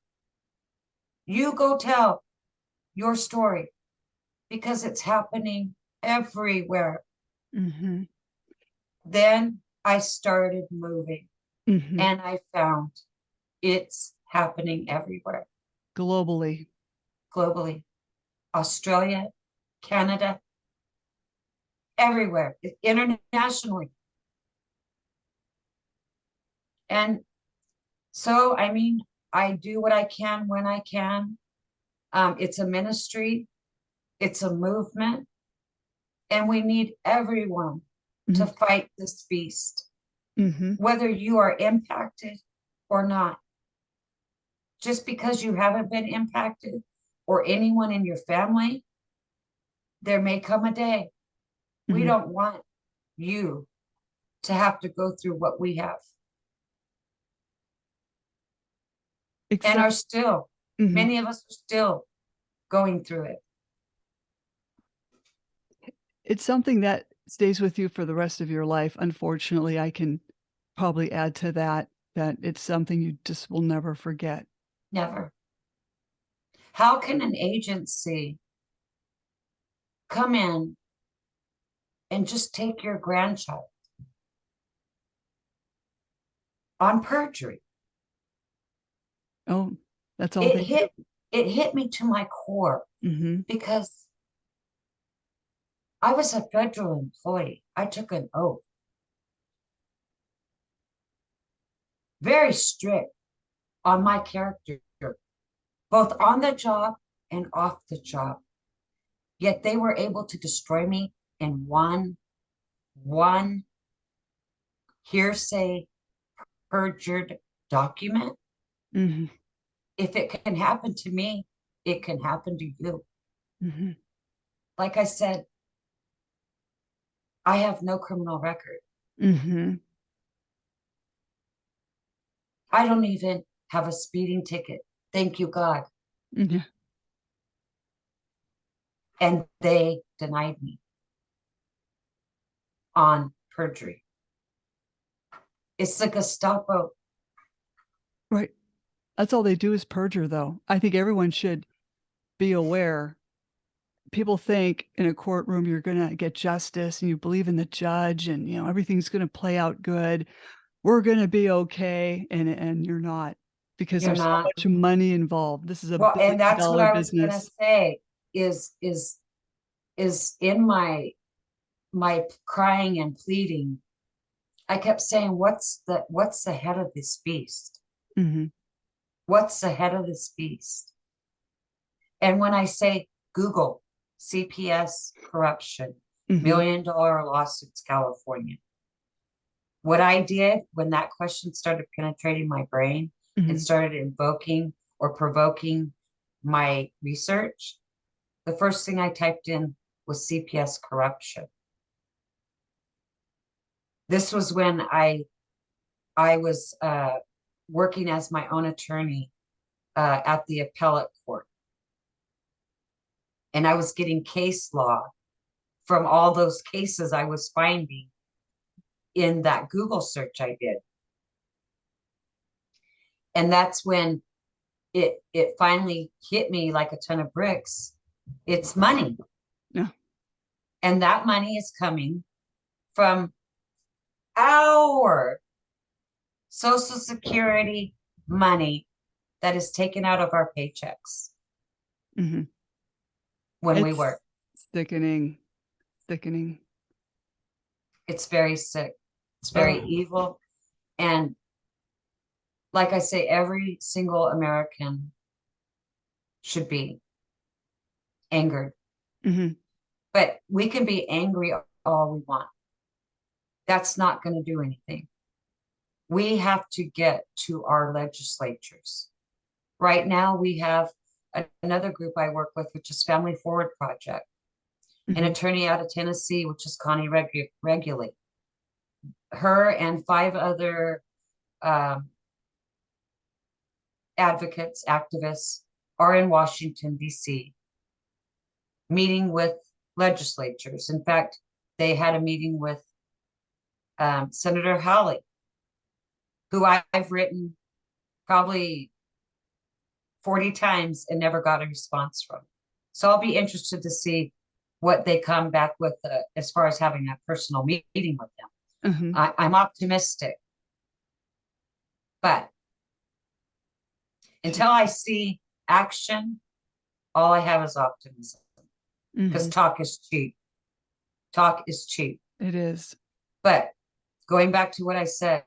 Speaker 2: You go tell your story because it's happening everywhere.
Speaker 1: Mhm.
Speaker 2: Then I started moving
Speaker 1: Mhm.
Speaker 2: and I found it's happening everywhere,
Speaker 1: Globally.
Speaker 2: globally, Australia, Canada, everywhere, internationally. And so, I mean, I do what I can when I can. It's a ministry, it's a movement, and we need everyone to
Speaker 1: Mhm.
Speaker 2: fight this beast,
Speaker 1: Mhm.
Speaker 2: whether you are impacted or not. Just because you haven't been impacted or anyone in your family, there may come a day. We
Speaker 1: Mhm.
Speaker 2: don't want you to have to go through what we have and
Speaker 1: Except
Speaker 2: are still,
Speaker 1: mhm.
Speaker 2: many of us are still going through it.
Speaker 1: It's something that stays with you for the rest of your life. Unfortunately, I can probably add to that, that it's something you just will never forget.
Speaker 2: Never. How can an agency come in and just take your grandchild on perjury?
Speaker 1: Oh, that's all
Speaker 2: It
Speaker 1: they do.
Speaker 2: hit it hit me to my core
Speaker 1: Mhm.
Speaker 2: because I was a federal employee. I took an oath. Very strict on my character, both on the job and off the job. Yet they were able to destroy me in one hearsay perjured document.
Speaker 1: Mhm.
Speaker 2: If it can happen to me, it can happen to you.
Speaker 1: Mhm.
Speaker 2: Like I said, I have no criminal record.
Speaker 1: Mhm.
Speaker 2: I don't even have a speeding ticket. Thank you, God.
Speaker 1: Yeah.
Speaker 2: And they denied me on perjury. It's the Gestapo.
Speaker 1: Right. That's all they do is perjure, though. I think everyone should be aware people think in a courtroom you're gonna get justice and you believe in the judge and, everything's gonna play out good. We're gonna be okay, and you're not, because
Speaker 2: You're
Speaker 1: there's so
Speaker 2: not.
Speaker 1: much money involved. This is a
Speaker 2: Well, and that's what
Speaker 1: billion-dollar
Speaker 2: I was gonna
Speaker 1: business.
Speaker 2: say is in my crying and pleading, I kept saying, what's the head of this beast?
Speaker 1: Mhm,
Speaker 2: What's the head of this beast? And when I say Google CPS corruption,
Speaker 1: mhm,
Speaker 2: $1 million lawsuits, California, what I did when that question started penetrating my brain and
Speaker 1: mhm.
Speaker 2: started invoking or provoking my research, the first thing I typed in was CPS corruption. This was when I was working as my own attorney at the appellate court, and I was getting case law from all those cases I was finding in that Google search I did. And that's when it finally hit me like a ton of bricks. It's money.
Speaker 1: Yeah.
Speaker 2: And that money is coming from our Social Security money that is taken out of our paychecks
Speaker 1: Mhm.
Speaker 2: when we
Speaker 1: It's
Speaker 2: work.
Speaker 1: sickening, sickening.
Speaker 2: It's very sick. It's very
Speaker 1: Oh.
Speaker 2: evil. And like I say, every single American should be angered.
Speaker 1: Mhm,
Speaker 2: But we can be angry all we want. That's not going to do anything. We have to get to our legislatures. Right now, we have another group I work with, which is Family Forward Project, an
Speaker 1: mhm,
Speaker 2: attorney out of Tennessee, which is Connie Regulate. Her and 5 other um, advocates, activists are in Washington, D.C., meeting with legislatures. In fact, they had a meeting with Senator Hawley, who I've written probably 40 times and never got a response from. So I'll be interested to see what they come back with as far as having a personal meeting with them.
Speaker 1: mhm,
Speaker 2: I'm optimistic, but until I see action, all I have is optimism because
Speaker 1: mhm.
Speaker 2: talk is cheap. Talk is cheap.
Speaker 1: It is.
Speaker 2: But going back to what I said,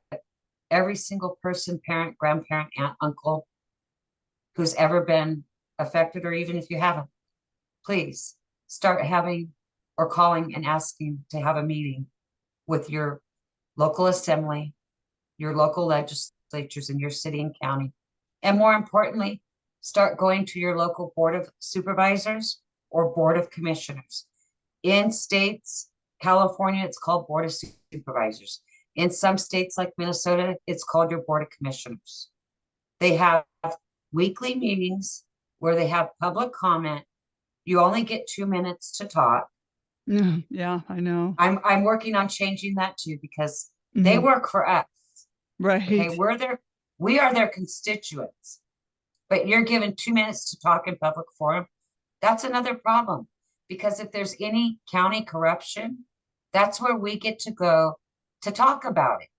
Speaker 2: every single person, parent, grandparent, aunt, uncle, who's ever been affected, or even if you haven't, please start having or calling and asking to have a meeting with your local assembly, your local legislatures in your city and county. And more importantly, start going to your local board of supervisors or board of commissioners. In states, California, it's called board of supervisors. In some states like Minnesota, it's called your board of commissioners. They have weekly meetings where they have public comment. You only get 2 minutes to talk.
Speaker 1: Yeah, yeah, I know.
Speaker 2: I'm working on changing that too because they
Speaker 1: Mhm.
Speaker 2: work for us. Okay,
Speaker 1: Right.
Speaker 2: we are their constituents, but you're given 2 minutes to talk in public forum. That's another problem because if there's any county corruption, that's where we get to go to talk about it.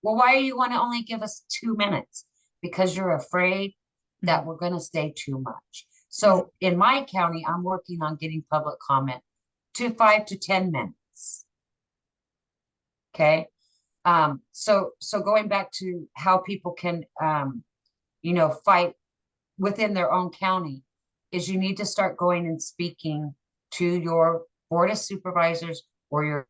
Speaker 2: Well, why do you want to only give us 2 minutes? Because you're afraid that
Speaker 1: Mhm,
Speaker 2: we're going to say too much.
Speaker 1: mhm,
Speaker 2: So in my county, I'm working on getting public comment to 5 to 10 minutes. Okay. So going back to how people can fight within their own county is you need to start going and speaking to your board of supervisors or your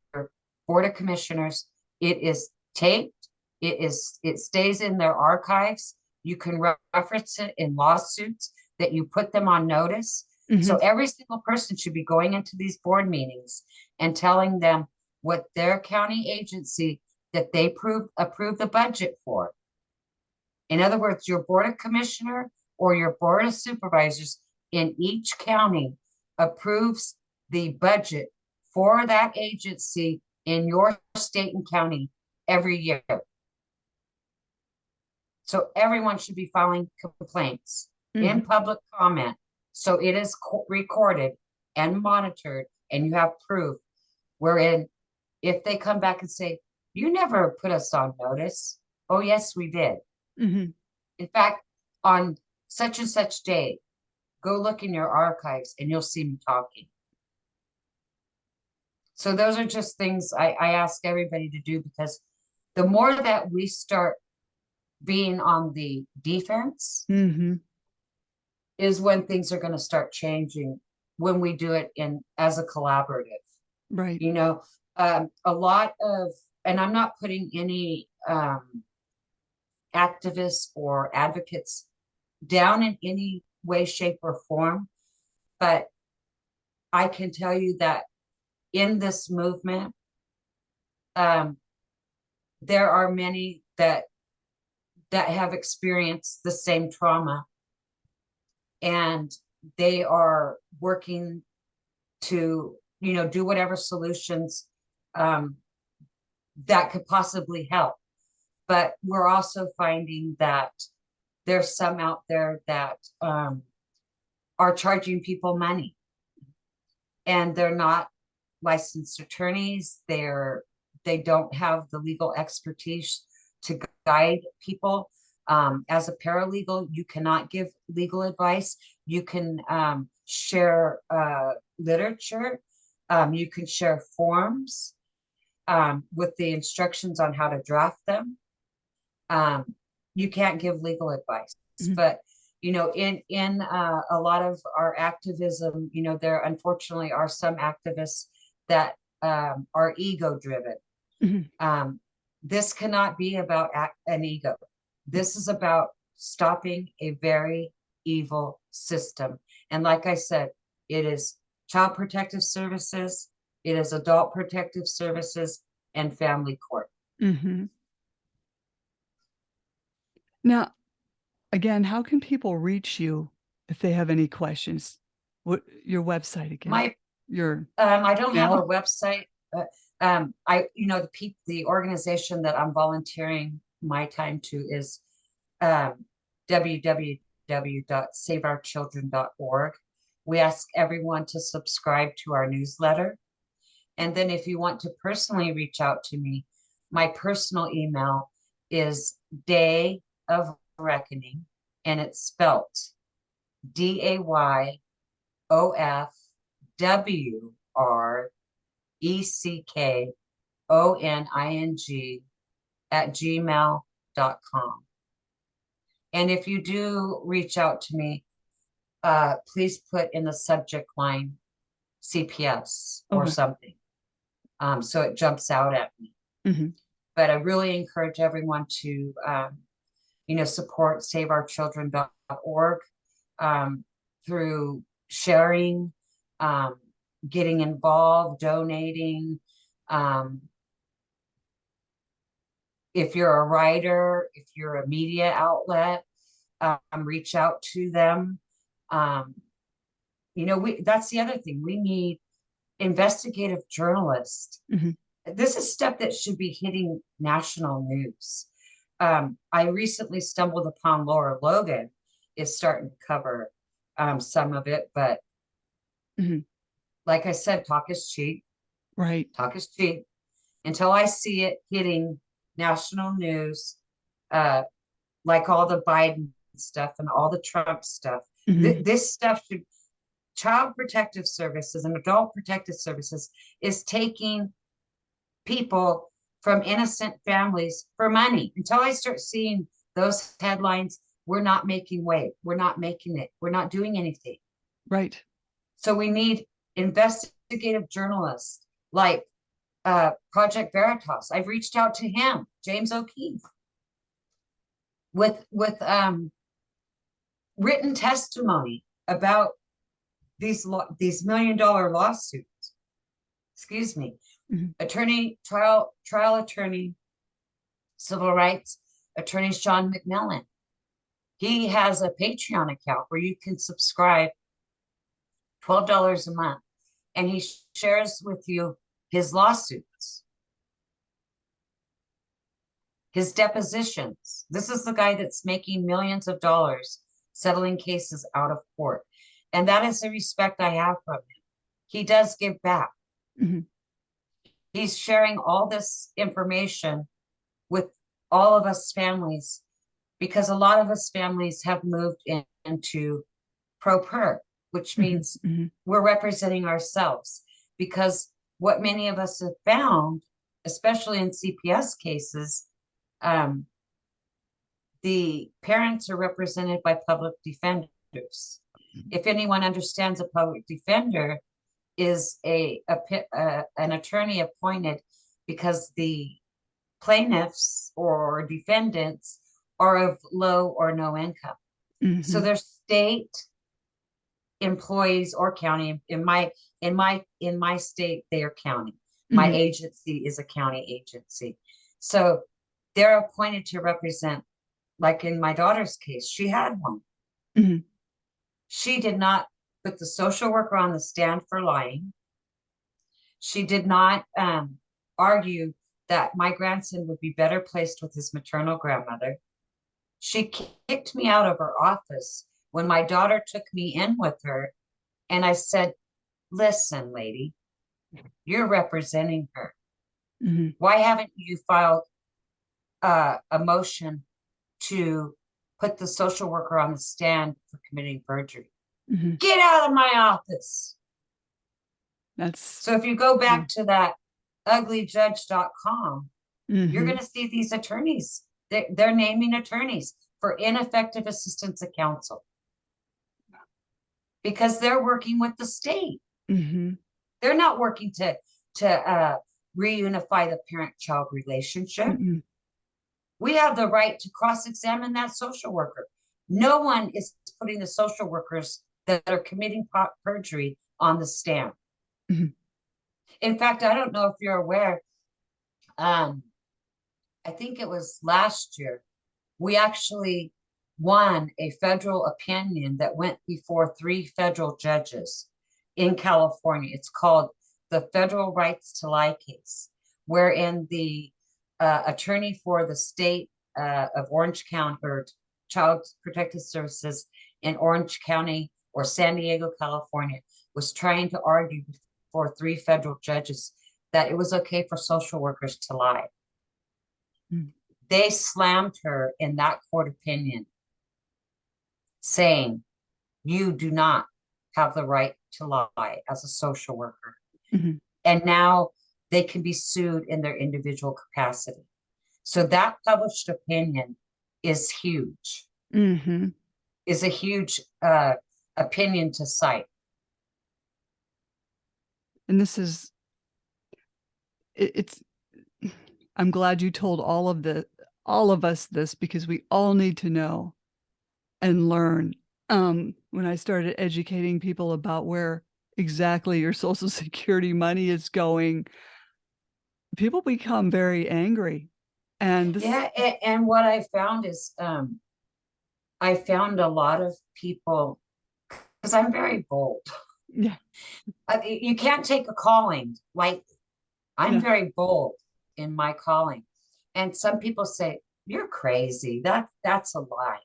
Speaker 2: board of commissioners. It is taped. It stays in their archives. You can reference it in lawsuits that you put them on notice. So
Speaker 1: mhm,
Speaker 2: every single person should be going into these board meetings and telling them what their county agency that they approve the budget for. In other words, your board of commissioner or your board of supervisors in each county approves the budget for that agency in your state and county every year. So everyone should be filing complaints in
Speaker 1: mhm.
Speaker 2: public comment. So it is recorded and monitored, and you have proof, wherein if they come back and say, you never put us on notice. Oh, yes, we did.
Speaker 1: Mm-hmm.
Speaker 2: In fact, on such and such day, go look in your archives and you'll see me talking. So those are just things I ask everybody to do, because the more that we start being on the defense
Speaker 1: Mm-hmm.
Speaker 2: is when things are going to start changing, when we do it in as a collaborative.
Speaker 1: Right.
Speaker 2: You know, a lot of, and I'm not putting any activists or advocates down in any way, shape, or form, but I can tell you that in this movement, there are many that have experienced the same trauma, and they are working to, you know, do whatever solutions that could possibly help. But we're also finding that there's some out there that are charging people money, and they're not licensed attorneys. They don't have the legal expertise to guide people. As a paralegal, you cannot give legal advice. You can share literature. You can share forms with the instructions on how to draft them. You can't give legal advice,
Speaker 1: Mm-hmm.
Speaker 2: but you know, in a lot of our activism, you know, there unfortunately are some activists that are ego driven.
Speaker 1: Mm-hmm.
Speaker 2: This cannot be about an ego. This is about stopping a very evil system. And like I said, it is Child Protective Services, it is Adult Protective Services, and Family Court.
Speaker 1: Mm-hmm. Now, again, how can people reach you if they have any questions? What your website again? Your
Speaker 2: I don't have a
Speaker 1: email?
Speaker 2: website, but you know, the organization that I'm volunteering my time to is www.saveourchildren.org. We ask everyone to subscribe to our newsletter. And then if you want to personally reach out to me, my personal email is Day of Reckoning, and it's spelt DAYWRECKONING And if you do reach out to me, please put in the subject line CPS or
Speaker 1: Okay.
Speaker 2: something, so it jumps out at me.
Speaker 1: Mm-hmm.
Speaker 2: But I really encourage everyone to, you know, support SaveOurChildren.org through sharing, getting involved, donating. If you're a writer, if you're a media outlet, reach out to them. You know, that's the other thing. We need investigative journalists.
Speaker 1: Mm-hmm.
Speaker 2: This is stuff that should be hitting national news. I recently stumbled upon Laura Logan is starting to cover some of it, but
Speaker 1: Mm-hmm.
Speaker 2: like I said, talk is cheap.
Speaker 1: Right.
Speaker 2: Talk is cheap. Until I see it hitting national news, like all the Biden stuff and all the Trump stuff,
Speaker 1: Mm-hmm.
Speaker 2: this stuff should, Child Protective Services and Adult Protective Services is taking people from innocent families for money. Until I start seeing those headlines, we're not making way. We're not making it. We're not doing anything.
Speaker 1: Right.
Speaker 2: So we need investigative journalists like Project Veritas. I've reached out to him, James O'Keefe, with written testimony about these $1 million lawsuits. Excuse me.
Speaker 1: Mm-hmm.
Speaker 2: Trial attorney, civil rights attorney Sean McMillan. He has a Patreon account where you can subscribe $12 a month, and he shares with you his lawsuits, his depositions. This is the guy that's making millions of dollars settling cases out of court. And that is the respect I have from him. he does give back.
Speaker 1: Mhm.
Speaker 2: He's sharing all this information with all of us families, because a lot of us families have moved into pro per, which
Speaker 1: Mhm.
Speaker 2: means
Speaker 1: Mhm.
Speaker 2: we're representing ourselves. Because what many of us have found, especially in CPS cases, the parents are represented by public defenders. If anyone understands, a public defender is an attorney appointed because the plaintiffs or defendants are of low or no income. So
Speaker 1: Mhm.
Speaker 2: they're state employees or county. In my state, they are county. My
Speaker 1: Mhm.
Speaker 2: agency is a county agency. So they're appointed to represent, like in my daughter's case, she had one.
Speaker 1: Mhm.
Speaker 2: She did not put the social worker on the stand for lying. She did not argue that my grandson would be better placed with his maternal grandmother. She kicked me out of her office when my daughter took me in with her. And I said, listen, lady, you're representing her.
Speaker 1: Mhm.
Speaker 2: Why haven't you filed a motion to put the social worker on the stand for committing perjury?
Speaker 1: Mhm.
Speaker 2: Get out of my office.
Speaker 1: That's
Speaker 2: So if you go back to that uglyjudge.com, you're going
Speaker 1: Mhm.
Speaker 2: to see these attorneys. They're naming attorneys for ineffective assistance of counsel because they're working with the state.
Speaker 1: Mhm.
Speaker 2: They're not working to reunify the parent-child relationship.
Speaker 1: Mhm.
Speaker 2: We have the right to cross-examine that social worker. No one is putting the social workers that are committing perjury on the stand.
Speaker 1: Mhm.
Speaker 2: In fact, I don't know if you're aware, I think it was last year, we actually won a federal opinion that went before 3 federal judges in California. It's called the Federal Rights to Lie case, wherein the attorney for the state of Orange County, or Child Protective Services in Orange County or San Diego, California, was trying to argue before 3 federal judges that it was okay for social workers to lie.
Speaker 1: Mhm.
Speaker 2: They slammed her in that court opinion, saying, you do not have the right to lie as a social worker.
Speaker 1: Mhm.
Speaker 2: And now they can be sued in their individual capacity. So that published opinion is huge,
Speaker 1: Mhm.
Speaker 2: is a huge opinion to cite.
Speaker 1: And this is it's I'm glad you told all of us this because we all need to know and learn. When I started educating people about where exactly your Social Security money is going, people become very angry. And this
Speaker 2: Yeah, and what I found is I found a lot of people, because I'm very bold.
Speaker 1: Yeah,
Speaker 2: You can't take a calling lightly. I'm
Speaker 1: yeah.
Speaker 2: very bold in my calling. And some people say, you're crazy. That's a lie.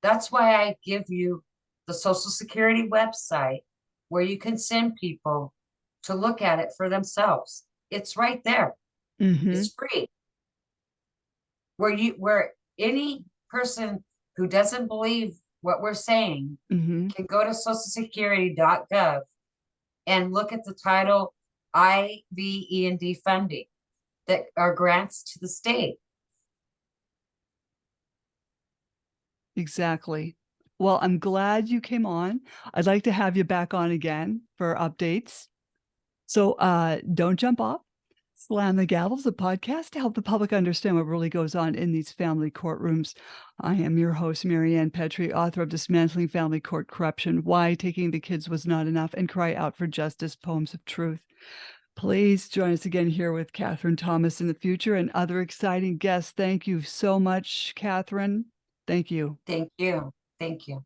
Speaker 2: That's why I give you the Social Security website where you can send people to look at it for themselves. It's right there.
Speaker 1: Mhm.
Speaker 2: It's free. Where any person who doesn't believe what we're saying
Speaker 1: Mhm.
Speaker 2: can go to socialsecurity.gov and look at the title IVE&D funding that are grants to the state.
Speaker 1: Exactly. Well, I'm glad you came on. I'd like to have you back on again for updates. So, don't jump off. Slam the Gavel's a podcast to help the public understand what really goes on in these family courtrooms. I am your host, Marianne Petrie, author of Dismantling Family Court Corruption, Why Taking the Kids Was Not Enough, and Cry Out for Justice, Poems of Truth. Please join us again here with Katherine Thomas in the future and other exciting guests. Thank you so much, Katherine. Thank you.
Speaker 2: Thank you. Thank you.